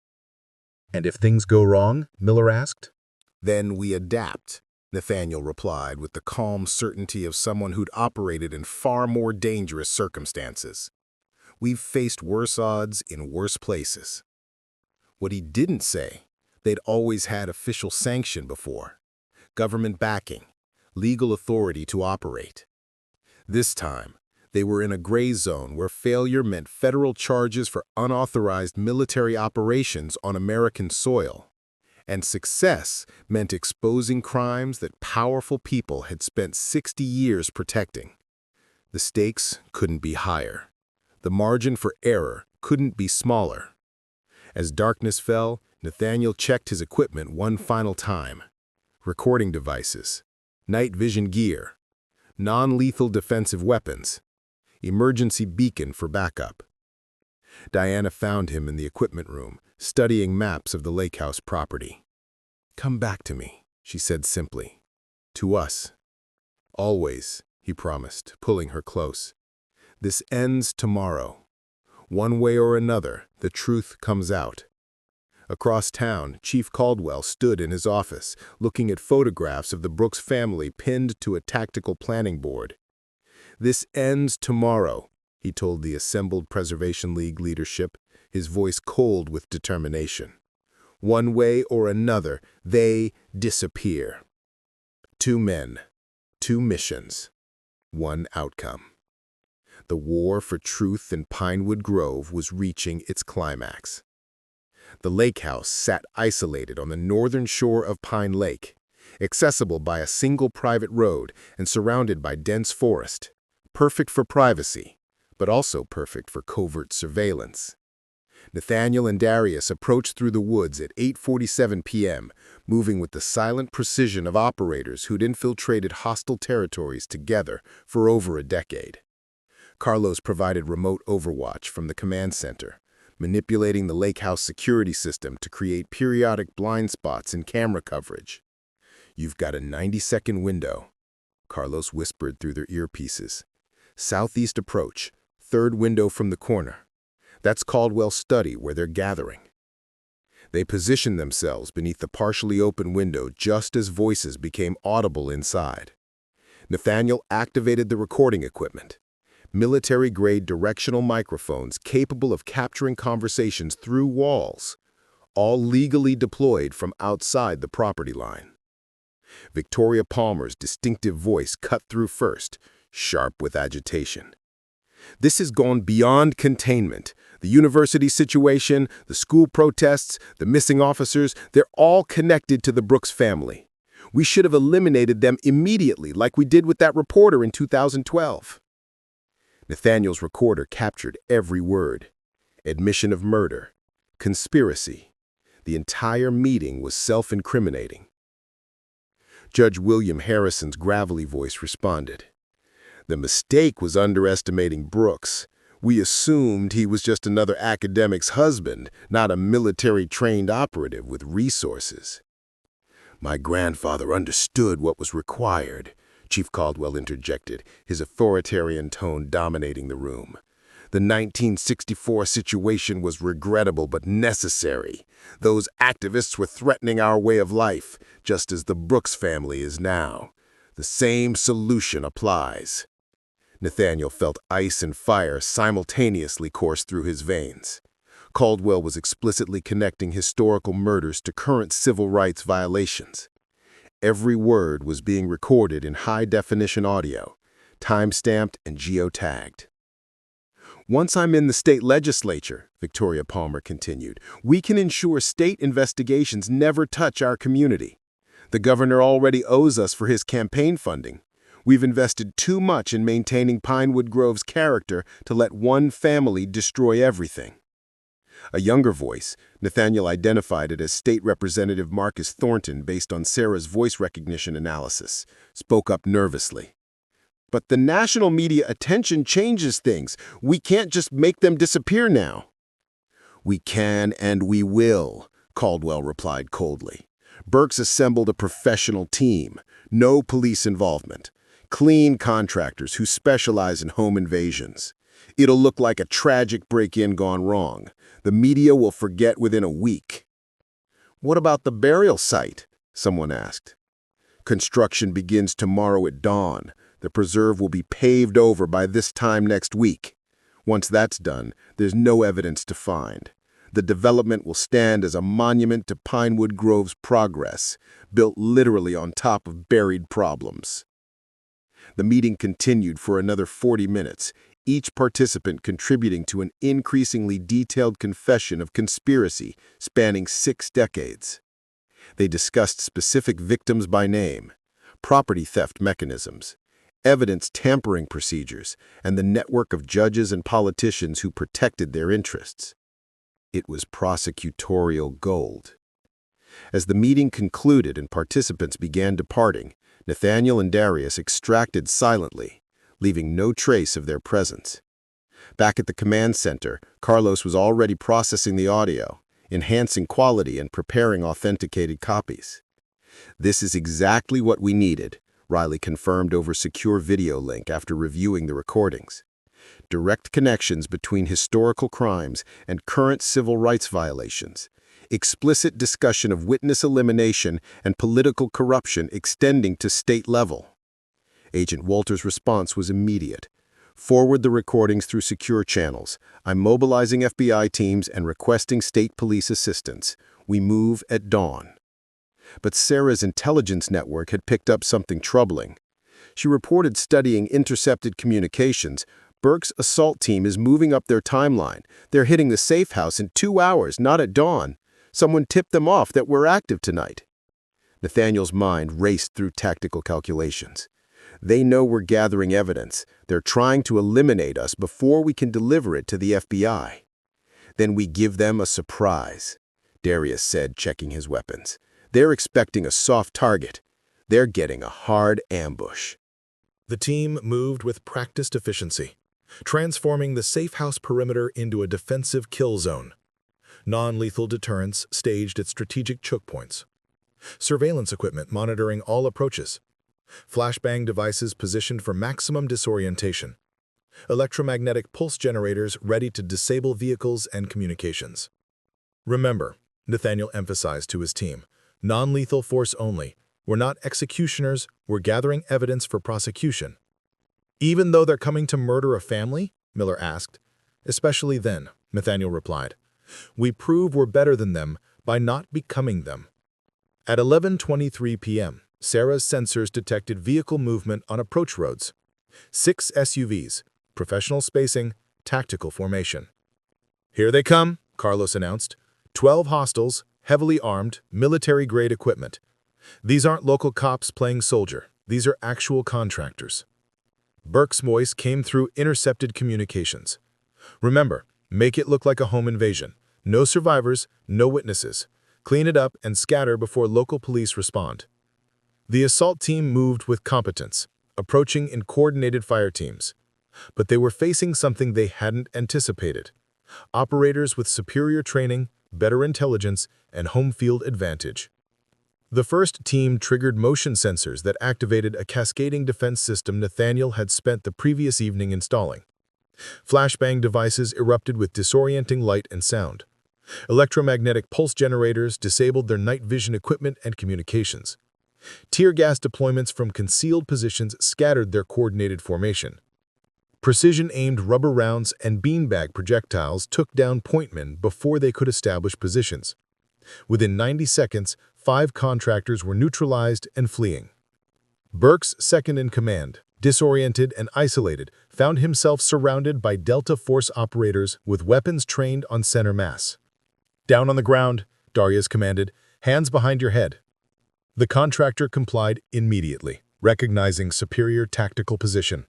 And if things go wrong? Miller asked. Then we adapt, Nathaniel replied with the calm certainty of someone who'd operated in far more dangerous circumstances. We've faced worse odds in worse places. What he didn't say, they'd always had official sanction before, government backing, legal authority to operate. This time, they were in a gray zone where failure meant federal charges for unauthorized military operations on American soil, and success meant exposing crimes that powerful people had spent 60 years protecting. The stakes couldn't be higher. The margin for error couldn't be smaller. As darkness fell, Nathaniel checked his equipment one final time. Recording devices, night vision gear, non-lethal defensive weapons, emergency beacon for backup. Diana found him in the equipment room, studying maps of the lake house property. "Come back to me," she said simply. "To us." "Always," he promised, pulling her close. "This ends tomorrow. One way or another, the truth comes out." Across town, Chief Caldwell stood in his office, looking at photographs of the Brooks family pinned to a tactical planning board. "This ends tomorrow," he told the assembled Preservation League leadership, his voice cold with determination. "One way or another, they disappear. 2 men, 2 missions, 1 outcome." The war for truth in Pinewood Grove was reaching its climax. The lake house sat isolated on the northern shore of Pine Lake, accessible by a single private road and surrounded by dense forest, perfect for privacy, but also perfect for covert surveillance. Nathaniel and Darius approached through the woods at 8:47 p.m., moving with the silent precision of operators who'd infiltrated hostile territories together for over a decade. Carlos provided remote overwatch from the command center, manipulating the lake house security system to create periodic blind spots in camera coverage. "You've got a 90-second window," Carlos whispered through their earpieces. "Southeast approach, 3rd window from the corner. That's Caldwell's study where they're gathering." They positioned themselves beneath the partially open window just as voices became audible inside. Nathaniel activated the recording equipment. Military-grade directional microphones capable of capturing conversations through walls, all legally deployed from outside the property line. Victoria Palmer's distinctive voice cut through first, sharp with agitation. "This has gone beyond containment. The university situation, the school protests, the missing officers, they're all connected to the Brooks family. We should have eliminated them immediately like we did with that reporter in 2012. Nathaniel's recorder captured every word. Admission of murder. Conspiracy. The entire meeting was self-incriminating. Judge William Harrison's gravelly voice responded. "The mistake was underestimating Brooks. We assumed he was just another academic's husband, not a military-trained operative with resources." "My grandfather understood what was required," Chief Caldwell interjected, his authoritarian tone dominating the room. "The 1964 situation was regrettable but necessary. Those activists were threatening our way of life, just as the Brooks family is now. The same solution applies." Nathaniel felt ice and fire simultaneously course through his veins. Caldwell was explicitly connecting historical murders to current civil rights violations. Every word was being recorded in high-definition audio, time-stamped and geotagged. "Once I'm in the state legislature," Victoria Palmer continued, "we can ensure state investigations never touch our community. The governor already owes us for his campaign funding. We've invested too much in maintaining Pinewood Grove's character to let one family destroy everything." A younger voice, Nathaniel identified it as State Representative Marcus Thornton based on Sarah's voice recognition analysis, spoke up nervously. But the national media attention changes things. We can't just make them disappear now. We can and we will, Caldwell replied coldly. Brooks assembled a professional team. No police involvement. Clean contractors who specialize in home invasions. It'll look like a tragic break-in gone wrong. The media will forget within a week. What about the burial site? Someone asked. Construction begins tomorrow at dawn. The preserve will be paved over by this time next week. Once that's done, there's no evidence to find. The development will stand as a monument to Pinewood Grove's progress, built literally on top of buried problems. The meeting continued for another 40 minutes, each participant contributing to an increasingly detailed confession of conspiracy spanning 6 decades. They discussed specific victims by name, property theft mechanisms, evidence tampering procedures, and the network of judges and politicians who protected their interests. It was prosecutorial gold. As the meeting concluded and participants began departing, Nathaniel and Darius extracted silently, leaving no trace of their presence. Back at the command center, Carlos was already processing the audio, enhancing quality and preparing authenticated copies. "This is exactly what we needed," Riley confirmed over secure video link after reviewing the recordings. Direct connections between historical crimes and current civil rights violations. Explicit discussion of witness elimination and political corruption extending to state level. Agent Walter's response was immediate. "Forward the recordings through secure channels. I'm mobilizing FBI teams and requesting state police assistance. We move at dawn." But Sarah's intelligence network had picked up something troubling. She reported studying intercepted communications. "Burke's assault team is moving up their timeline. They're hitting the safe house in 2 hours, not at dawn. Someone tipped them off that we're active tonight." Nathaniel's mind raced through tactical calculations. "They know we're gathering evidence. They're trying to eliminate us before we can deliver it to the FBI. Then we give them a surprise," Darius said, checking his weapons. "They're expecting a soft target. They're getting a hard ambush." The team moved with practiced efficiency, transforming the safe house perimeter into a defensive kill zone. Non-lethal deterrents staged at strategic choke points. Surveillance equipment monitoring all approaches. Flashbang devices positioned for maximum disorientation. Electromagnetic pulse generators ready to disable vehicles and communications. "Remember," Nathaniel emphasized to his team, "non-lethal force only. We're not executioners, we're gathering evidence for prosecution." "Even though they're coming to murder a family?" Miller asked. "Especially then," Nathaniel replied. "We prove we're better than them by not becoming them." At 11:23 p.m., Sarah's sensors detected vehicle movement on approach roads. 6 SUVs, professional spacing, tactical formation. "Here they come," Carlos announced. 12 hostiles, heavily armed, military-grade equipment. "These aren't local cops playing soldier. These are actual contractors." Burke's voice came through intercepted communications. "Remember, make it look like a home invasion. No survivors, no witnesses. Clean it up and scatter before local police respond." The assault team moved with competence, approaching in coordinated fire teams. But they were facing something they hadn't anticipated. Operators with superior training, better intelligence, and home field advantage. The first team triggered motion sensors that activated a cascading defense system Nathaniel had spent the previous evening installing. Flashbang devices erupted with disorienting light and sound. Electromagnetic pulse generators disabled their night vision equipment and communications. Tear gas deployments from concealed positions scattered their coordinated formation. Precision-aimed rubber rounds and beanbag projectiles took down pointmen before they could establish positions. Within 90 seconds, 5 contractors were neutralized and fleeing. Burke's second-in-command, disoriented and isolated, found himself surrounded by Delta Force operators with weapons trained on center mass. "Down on the ground," Darius commanded. "Hands behind your head." The contractor complied immediately, recognizing superior tactical position.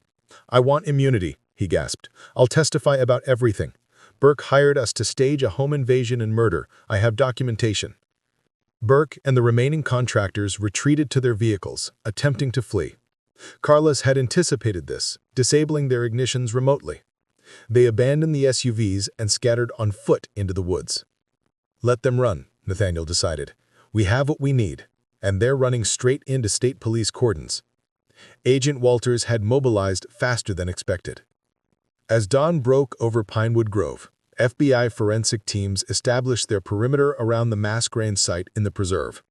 "I want immunity," he gasped. "I'll testify about everything. Burke hired us to stage a home invasion and murder. I have documentation." Burke and the remaining contractors retreated to their vehicles, attempting to flee. Carlos had anticipated this, disabling their ignitions remotely. They abandoned the SUVs and scattered on foot into the woods. Let them run, Nathaniel decided. We have what we need, and they're running straight into state police cordons. Agent Walters had mobilized faster than expected. As dawn broke over Pinewood Grove, FBI forensic teams established their perimeter around the mass grain site in the preserve.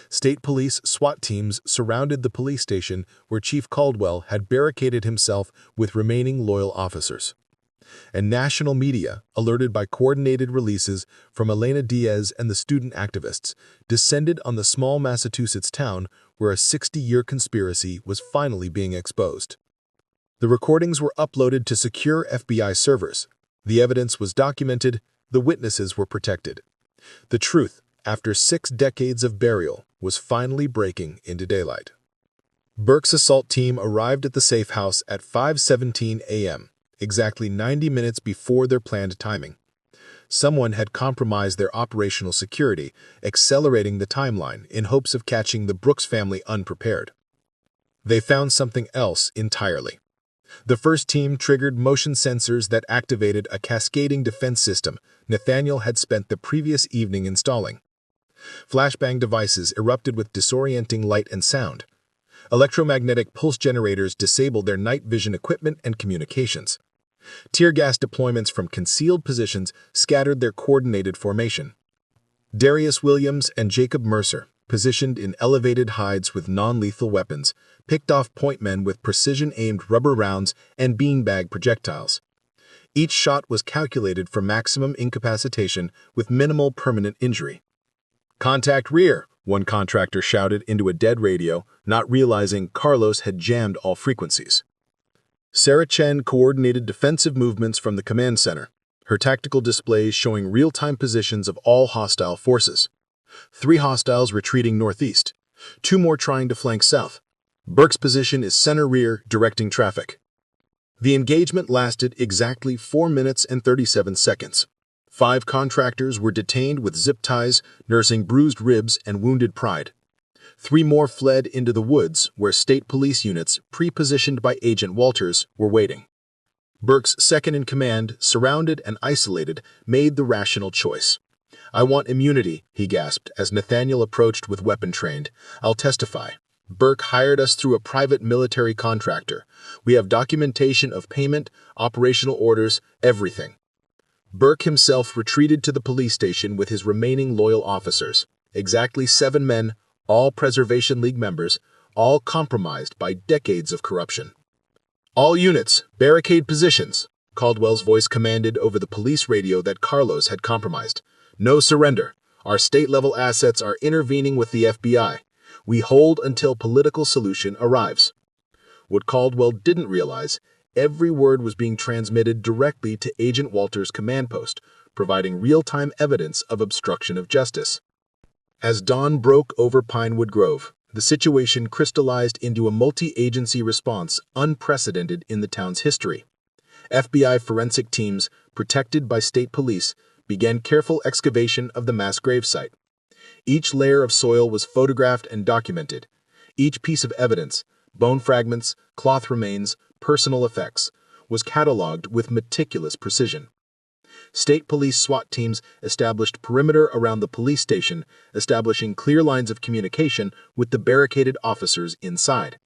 State police SWAT teams surrounded the police station where Chief Caldwell had barricaded himself with remaining loyal officers. And national media, alerted by coordinated releases from Elena Diaz and the student activists, descended on the small Massachusetts town where a 60-year conspiracy was finally being exposed. The recordings were uploaded to secure FBI servers. The evidence was documented, the witnesses were protected. The truth, after 6 decades of burial, was finally breaking into daylight. Burke's assault team arrived at the safe house at 5:17 a.m., exactly 90 minutes before their planned timing. Someone had compromised their operational security, accelerating the timeline in hopes of catching the Brooks family unprepared. They found something else entirely. The first team triggered motion sensors that activated a cascading defense system Nathaniel had spent the previous evening installing. Flashbang devices erupted with disorienting light and sound. Electromagnetic pulse generators disabled their night vision equipment and communications. Tear gas deployments from concealed positions scattered their coordinated formation. Darius Williams and Jacob Mercer, positioned in elevated hides with non-lethal weapons, picked off point men with precision-aimed rubber rounds and beanbag projectiles. Each shot was calculated for maximum incapacitation with minimal permanent injury. "Contact rear," one contractor shouted into a dead radio, not realizing Carlos had jammed all frequencies. Sarah Chen coordinated defensive movements from the command center, her tactical displays showing real-time positions of all hostile forces. 3 hostiles retreating northeast, 2 more trying to flank south. Burke's position is center rear, directing traffic. The engagement lasted exactly 4 minutes and 37 seconds. 5 contractors were detained with zip ties, nursing bruised ribs and wounded pride. 3 more fled into the woods where state police units, pre-positioned by Agent Walters, were waiting. Burke's second-in-command, surrounded and isolated, made the rational choice. "I want immunity," he gasped as Nathaniel approached with weapon trained. "I'll testify. Burke hired us through a private military contractor. We have documentation of payment, operational orders, everything." Burke himself retreated to the police station with his remaining loyal officers. Exactly 7 men, all Preservation League members, all compromised by decades of corruption. "All units, barricade positions," Caldwell's voice commanded over the police radio that Carlos had compromised. "No surrender. Our state-level assets are intervening with the FBI. We hold until political solution arrives." What Caldwell didn't realize, every word was being transmitted directly to Agent Walters' command post, providing real-time evidence of obstruction of justice. As dawn broke over Pinewood Grove, the situation crystallized into a multi-agency response unprecedented in the town's history. FBI forensic teams, protected by state police, began careful excavation of the mass grave site. Each layer of soil was photographed and documented. Each piece of evidence, bone fragments, cloth remains, personal effects, was cataloged with meticulous precision. State police SWAT teams established perimeter around the police station, establishing clear lines of communication with the barricaded officers inside.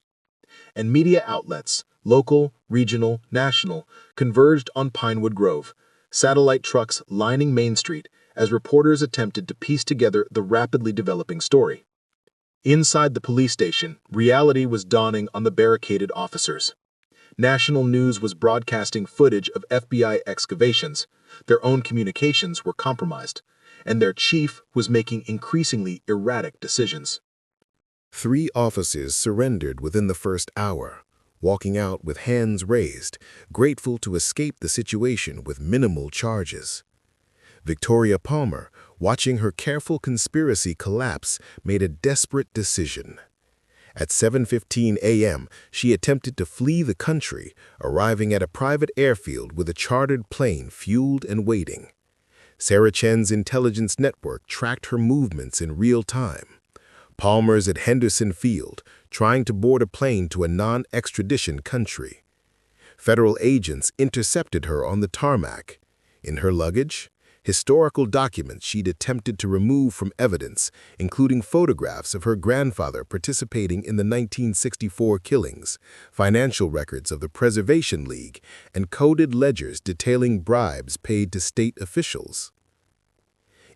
And media outlets, local, regional, national, converged on Pinewood Grove, satellite trucks lining Main Street as reporters attempted to piece together the rapidly developing story. Inside the police station, reality was dawning on the barricaded officers. National news was broadcasting footage of FBI excavations. Their own communications were compromised, and their chief was making increasingly erratic decisions. 3 officers surrendered within the first hour, walking out with hands raised, grateful to escape the situation with minimal charges. Victoria Palmer, watching her careful conspiracy collapse, made a desperate decision. At 7:15 a.m., she attempted to flee the country, arriving at a private airfield with a chartered plane fueled and waiting. Sarah Chen's intelligence network tracked her movements in real time. Palmer's at Henderson Field, trying to board a plane to a non-extradition country. Federal agents intercepted her on the tarmac. In her luggage, historical documents she'd attempted to remove from evidence, including photographs of her grandfather participating in the 1964 killings, financial records of the Preservation League, and coded ledgers detailing bribes paid to state officials.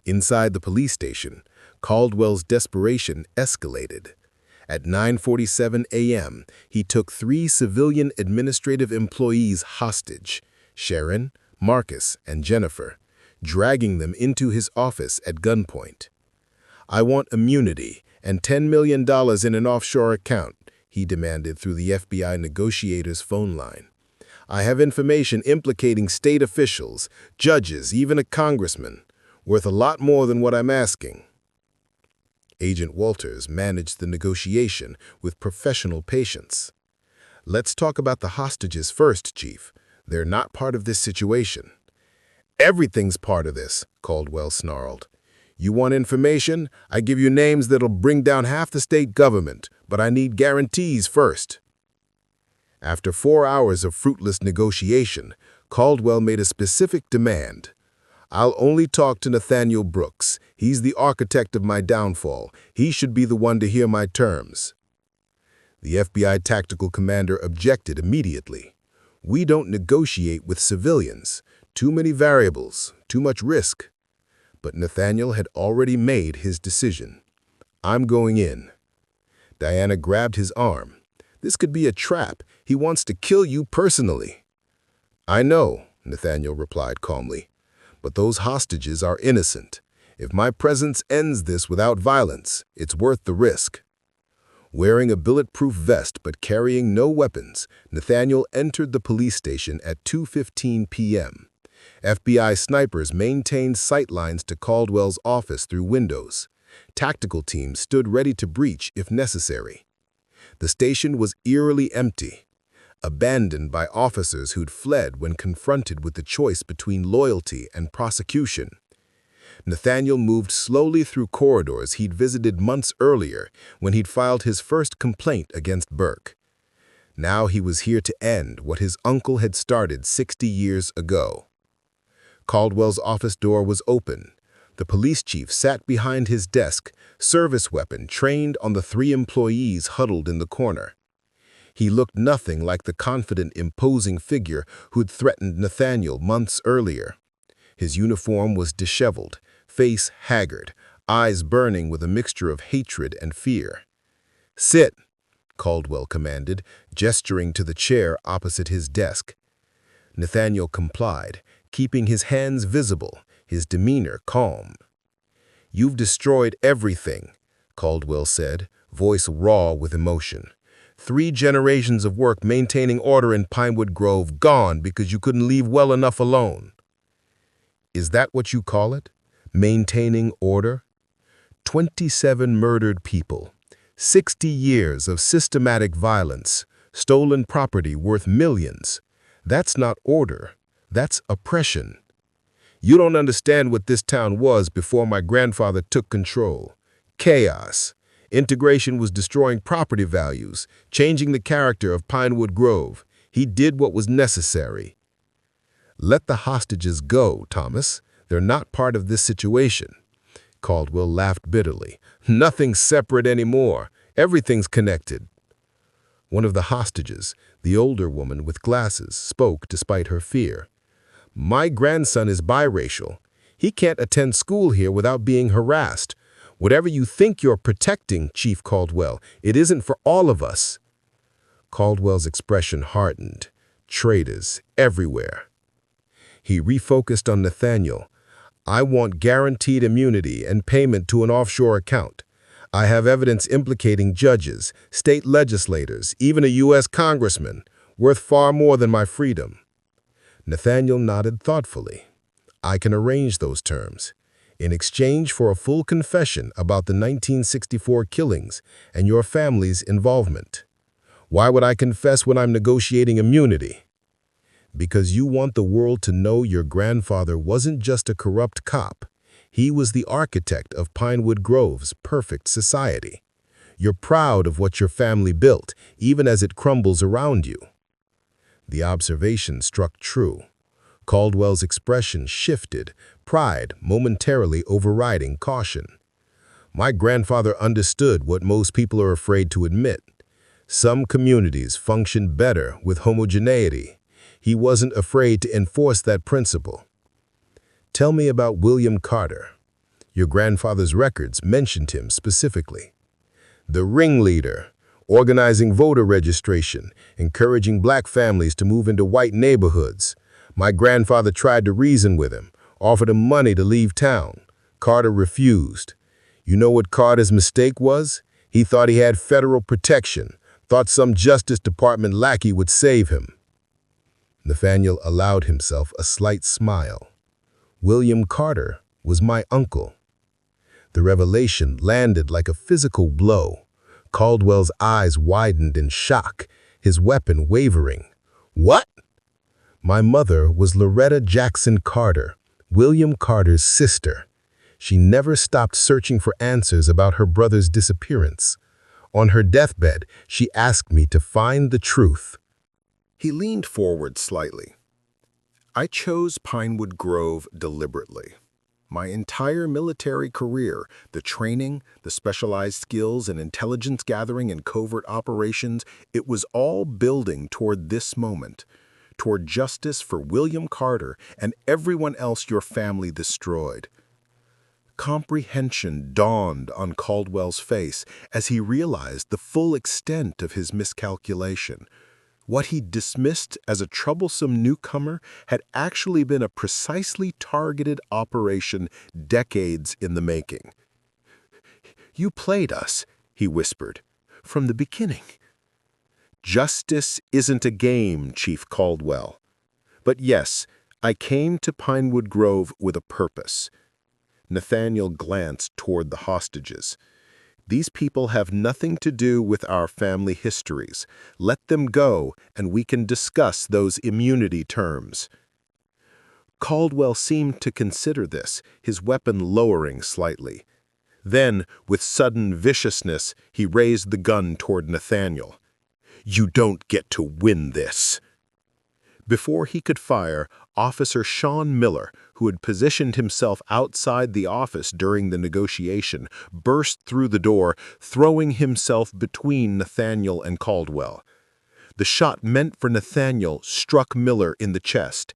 Inside the police station, Caldwell's desperation escalated. At 9:47 a.m., he took 3 civilian administrative employees hostage, Sharon, Marcus, and Jennifer, dragging them into his office at gunpoint. "I want immunity and $10 million in an offshore account," he demanded through the FBI negotiator's phone line. "I have information implicating state officials, judges, even a congressman, worth a lot more than what I'm asking." Agent Walters managed the negotiation with professional patience. "Let's talk about the hostages first, Chief. They're not part of this situation." "Everything's part of this," Caldwell snarled. "You want information? I give you names that'll bring down half the state government, but I need guarantees first." After 4 hours of fruitless negotiation, Caldwell made a specific demand. "I'll only talk to Nathaniel Brooks. He's the architect of my downfall. He should be the one to hear my terms." The FBI tactical commander objected immediately. "We don't negotiate with civilians. Too many variables, too much risk." But Nathaniel had already made his decision. "I'm going in." Diana grabbed his arm. "This could be a trap. He wants to kill you personally." "I know," Nathaniel replied calmly. "But those hostages are innocent. If my presence ends this without violence, it's worth the risk." Wearing a bulletproof vest but carrying no weapons, Nathaniel entered the police station at 2:15 p.m. FBI snipers maintained sightlines to Caldwell's office through windows. Tactical teams stood ready to breach if necessary. The station was eerily empty, abandoned by officers who'd fled when confronted with the choice between loyalty and prosecution. Nathaniel moved slowly through corridors he'd visited months earlier when he'd filed his first complaint against Burke. Now he was here to end what his uncle had started 60 years ago. Caldwell's office door was open. The police chief sat behind his desk, service weapon trained on the 3 employees huddled in the corner. He looked nothing like the confident, imposing figure who'd threatened Nathaniel months earlier. His uniform was disheveled, face haggard, eyes burning with a mixture of hatred and fear. "Sit," Caldwell commanded, gesturing to the chair opposite his desk. Nathaniel complied, keeping his hands visible, his demeanor calm. "You've destroyed everything," Caldwell said, voice raw with emotion. 3 generations of work maintaining order in Pinewood Grove gone because you couldn't leave well enough alone. Is that what you call it? Maintaining order? 27 murdered people, 60 years of systematic violence, stolen property worth millions. That's not order. That's oppression. You don't understand what this town was before my grandfather took control. Chaos. Integration was destroying property values, changing the character of Pinewood Grove. He did what was necessary. Let the hostages go, Thomas. They're not part of this situation." Caldwell laughed bitterly. "Nothing's separate anymore. Everything's connected." One of the hostages, the older woman with glasses, spoke despite her fear. "My grandson is biracial. He can't attend school here without being harassed. Whatever you think you're protecting, Chief Caldwell, it isn't for all of us." Caldwell's expression hardened. Traitors everywhere. He refocused on Nathaniel. "I want guaranteed immunity and payment to an offshore account. I have evidence implicating judges, state legislators, even a U.S. congressman, worth far more than my freedom." Nathaniel nodded thoughtfully. "I can arrange those terms, in exchange for a full confession about the 1964 killings and your family's involvement." "Why would I confess when I'm negotiating immunity?" "Because you want the world to know your grandfather wasn't just a corrupt cop. He was the architect of Pinewood Grove's perfect society. You're proud of what your family built, even as it crumbles around you." The observation struck true. Caldwell's expression shifted, pride momentarily overriding caution. "My grandfather understood what most people are afraid to admit. Some communities function better with homogeneity. He wasn't afraid to enforce that principle." "Tell me about William Carter." Your grandfather's records mentioned him specifically. "The ringleader, organizing voter registration, encouraging black families to move into white neighborhoods. My grandfather tried to reason with him, offered him money to leave town. Carter refused. You know what Carter's mistake was? He thought he had federal protection, thought some Justice Department lackey would save him." Nathaniel allowed himself a slight smile. "William Carter was my uncle." The revelation landed like a physical blow. Caldwell's eyes widened in shock, his weapon wavering. "What?" "My mother was Loretta Jackson Carter, William Carter's sister. She never stopped searching for answers about her brother's disappearance. On her deathbed, she asked me to find the truth." He leaned forward slightly. "I chose Pinewood Grove deliberately. My entire military career, the training, the specialized skills and intelligence gathering and covert operations, it was all building toward this moment, toward justice for William Carter and everyone else your family destroyed." Comprehension dawned on Caldwell's face as he realized the full extent of his miscalculation. What he dismissed as a troublesome newcomer had actually been a precisely targeted operation decades in the making. "You played us," he whispered, "from the beginning." "Justice isn't a game, Chief Caldwell. But yes, I came to Pinewood Grove with a purpose." Nathaniel glanced toward the hostages. "These people have nothing to do with our family histories. Let them go, and we can discuss those immunity terms." Caldwell seemed to consider this, his weapon lowering slightly. Then, with sudden viciousness, he raised the gun toward Nathaniel. "You don't get to win this." Before he could fire, Officer Sean Miller, who had positioned himself outside the office during the negotiation, burst through the door, throwing himself between Nathaniel and Caldwell. The shot meant for Nathaniel struck Miller in the chest.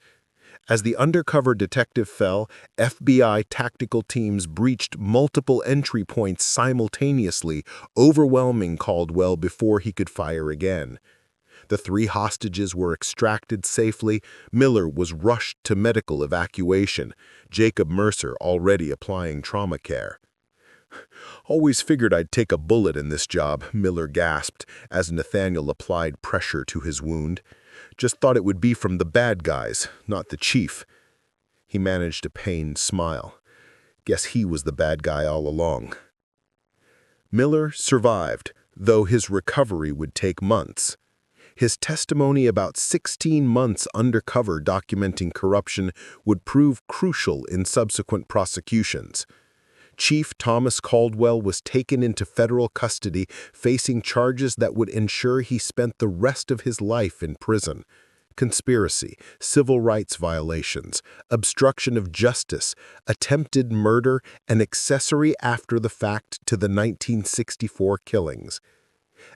As the undercover detective fell, FBI tactical teams breached multiple entry points simultaneously, overwhelming Caldwell before he could fire again. The 3 hostages were extracted safely. Miller was rushed to medical evacuation, Jacob Mercer already applying trauma care. "Always figured I'd take a bullet in this job," Miller gasped as Nathaniel applied pressure to his wound. "Just thought it would be from the bad guys, not the chief." He managed a pained smile. Guess he was the bad guy all along. Miller survived, though his recovery would take months. His testimony about 16 months undercover documenting corruption would prove crucial in subsequent prosecutions. Chief Thomas Caldwell was taken into federal custody, facing charges that would ensure he spent the rest of his life in prison. Conspiracy, civil rights violations, obstruction of justice, attempted murder, and accessory after the fact to the 1964 killings.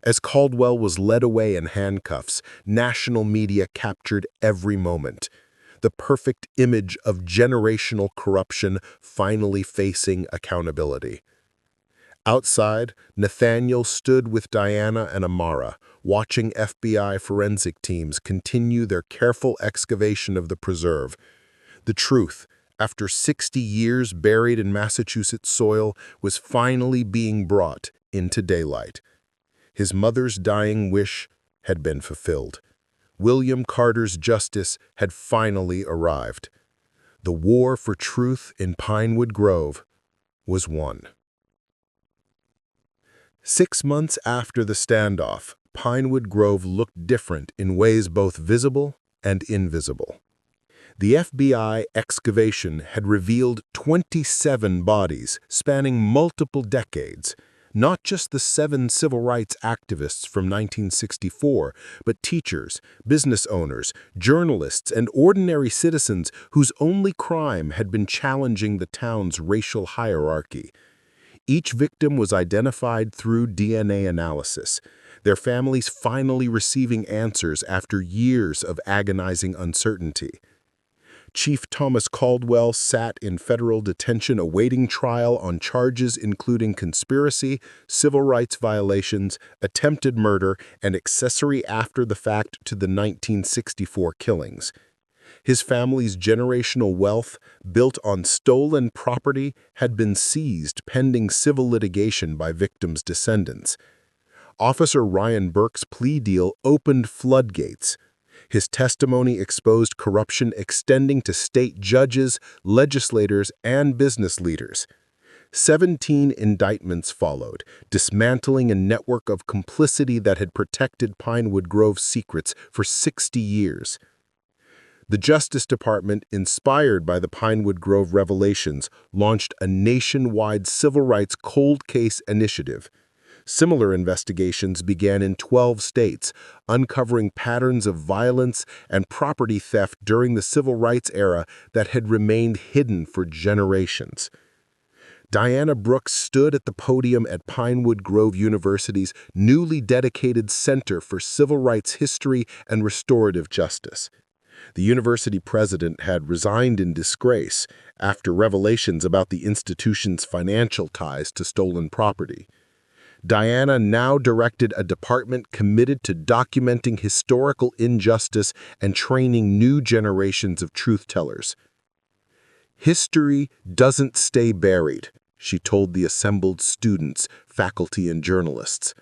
As Caldwell was led away in handcuffs, national media captured every moment. The perfect image of generational corruption finally facing accountability. Outside, Nathaniel stood with Diana and Amara, watching FBI forensic teams continue their careful excavation of the preserve. The truth, after 60 years buried in Massachusetts soil, was finally being brought into daylight. His mother's dying wish had been fulfilled. William Carter's justice had finally arrived. The war for truth in Pinewood Grove was won. 6 months after the standoff, Pinewood Grove looked different in ways both visible and invisible. The FBI excavation had revealed 27 bodies spanning multiple decades, Not just the 7 civil rights activists from 1964, but teachers, business owners, journalists, and ordinary citizens whose only crime had been challenging the town's racial hierarchy. Each victim was identified through DNA analysis, their families finally receiving answers after years of agonizing uncertainty. Chief Thomas Caldwell sat in federal detention awaiting trial on charges including conspiracy, civil rights violations, attempted murder, and accessory after the fact to the 1964 killings. His family's generational wealth, built on stolen property, had been seized pending civil litigation by victims' descendants. Officer Ryan Burke's plea deal opened floodgates. His testimony exposed corruption extending to state judges, legislators, and business leaders. 17 indictments followed, dismantling a network of complicity that had protected Pinewood Grove's secrets for 60 years. The Justice Department, inspired by the Pinewood Grove revelations, launched a nationwide civil rights cold case initiative. Similar investigations began in 12 states, uncovering patterns of violence and property theft during the civil rights era that had remained hidden for generations. Diana Brooks stood at the podium at Pinewood Grove University's newly dedicated Center for Civil Rights History and Restorative Justice. The university president had resigned in disgrace after revelations about the institution's financial ties to stolen property. Diana now directed a department committed to documenting historical injustice and training new generations of truth-tellers. "History doesn't stay buried," she told the assembled students, faculty, and journalists.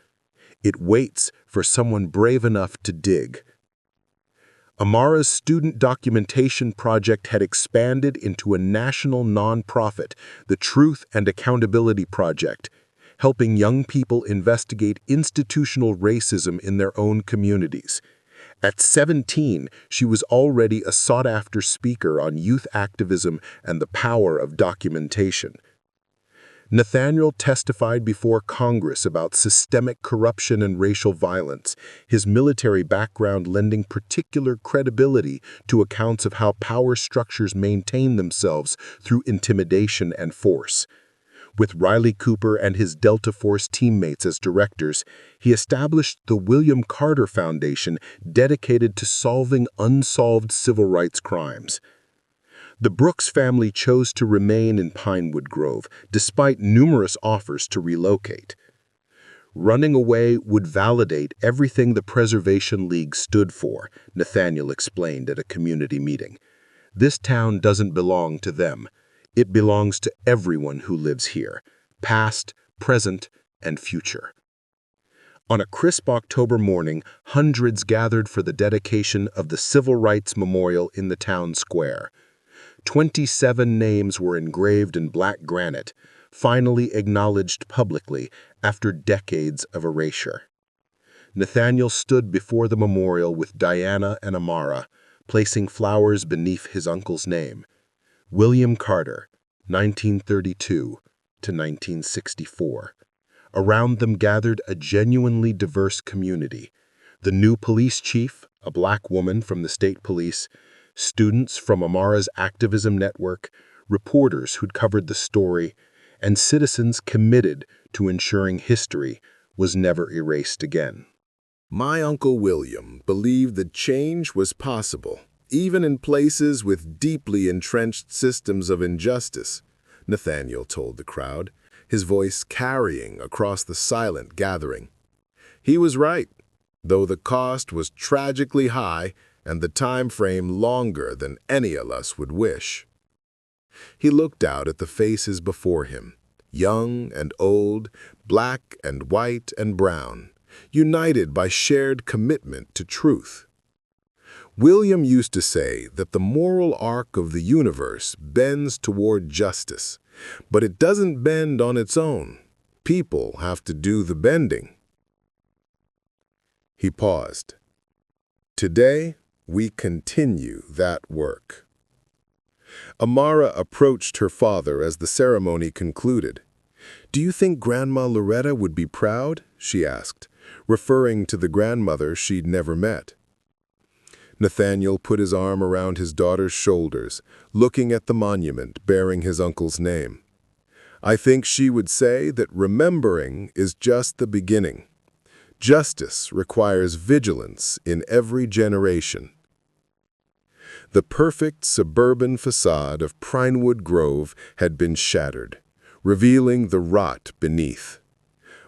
"It waits for someone brave enough to dig." Amara's student documentation project had expanded into a national nonprofit, the Truth and Accountability Project, helping young people investigate institutional racism in their own communities. At 17, she was already a sought-after speaker on youth activism and the power of documentation. Nathaniel testified before Congress about systemic corruption and racial violence, his military background lending particular credibility to accounts of how power structures maintain themselves through intimidation and force. With Riley Cooper and his Delta Force teammates as directors, he established the William Carter Foundation dedicated to solving unsolved civil rights crimes. The Brooks family chose to remain in Pinewood Grove, despite numerous offers to relocate. Running away would validate everything the Preservation League stood for, Nathaniel explained at a community meeting. This town doesn't belong to them. It belongs to everyone who lives here, past, present, and future. On a crisp October morning, hundreds gathered for the dedication of the Civil Rights Memorial in the town square. 27 names were engraved in black granite, finally acknowledged publicly after decades of erasure. Nathaniel stood before the memorial with Diana and Amara, placing flowers beneath his uncle's name. William Carter, 1932 to 1964. Around them gathered a genuinely diverse community. The new police chief, a black woman from the state police, students from Amara's activism network, reporters who'd covered the story, and citizens committed to ensuring history was never erased again. My Uncle William believed that change was possible, even in places with deeply entrenched systems of injustice, Nathaniel told the crowd, his voice carrying across the silent gathering. He was right, though the cost was tragically high and the time frame longer than any of us would wish. He looked out at the faces before him, young and old, black and white and brown, united by shared commitment to truth. William used to say that the moral arc of the universe bends toward justice, but it doesn't bend on its own. People have to do the bending. He paused. Today, we continue that work. Amara approached her father as the ceremony concluded. "Do you think Grandma Loretta would be proud?" she asked, referring to the grandmother she'd never met. Nathaniel put his arm around his daughter's shoulders, looking at the monument bearing his uncle's name. "I think she would say that remembering is just the beginning. Justice requires vigilance in every generation." The perfect suburban facade of Pinewood Grove had been shattered, revealing the rot beneath.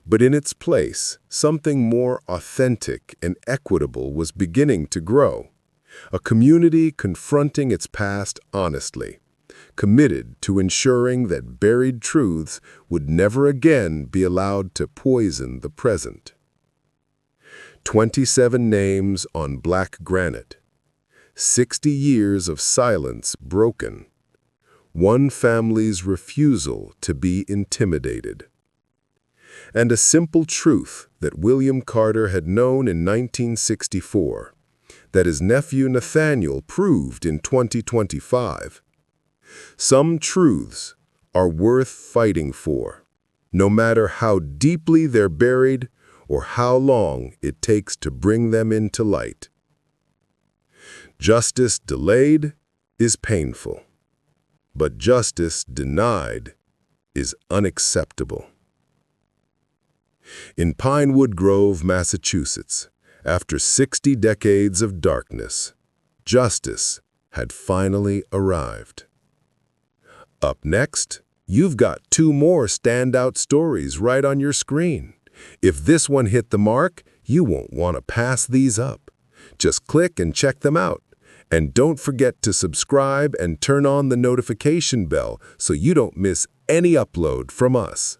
But in its place, something more authentic and equitable was beginning to grow. A community confronting its past honestly, committed to ensuring that buried truths would never again be allowed to poison the present. 27 names on black granite. 60 years of silence broken. One family's refusal to be intimidated. And a simple truth that William Carter had known in 1964, that his nephew Nathaniel proved in 2025. Some truths are worth fighting for, no matter how deeply they're buried or how long it takes to bring them into light. Justice delayed is painful, but justice denied is unacceptable. In Pinewood Grove, Massachusetts, after 60 decades of darkness, justice had finally arrived. Up next, you've got 2 more standout stories right on your screen. If this one hit the mark, you won't want to pass these up. Just click and check them out. And don't forget to subscribe and turn on the notification bell so you don't miss any upload from us.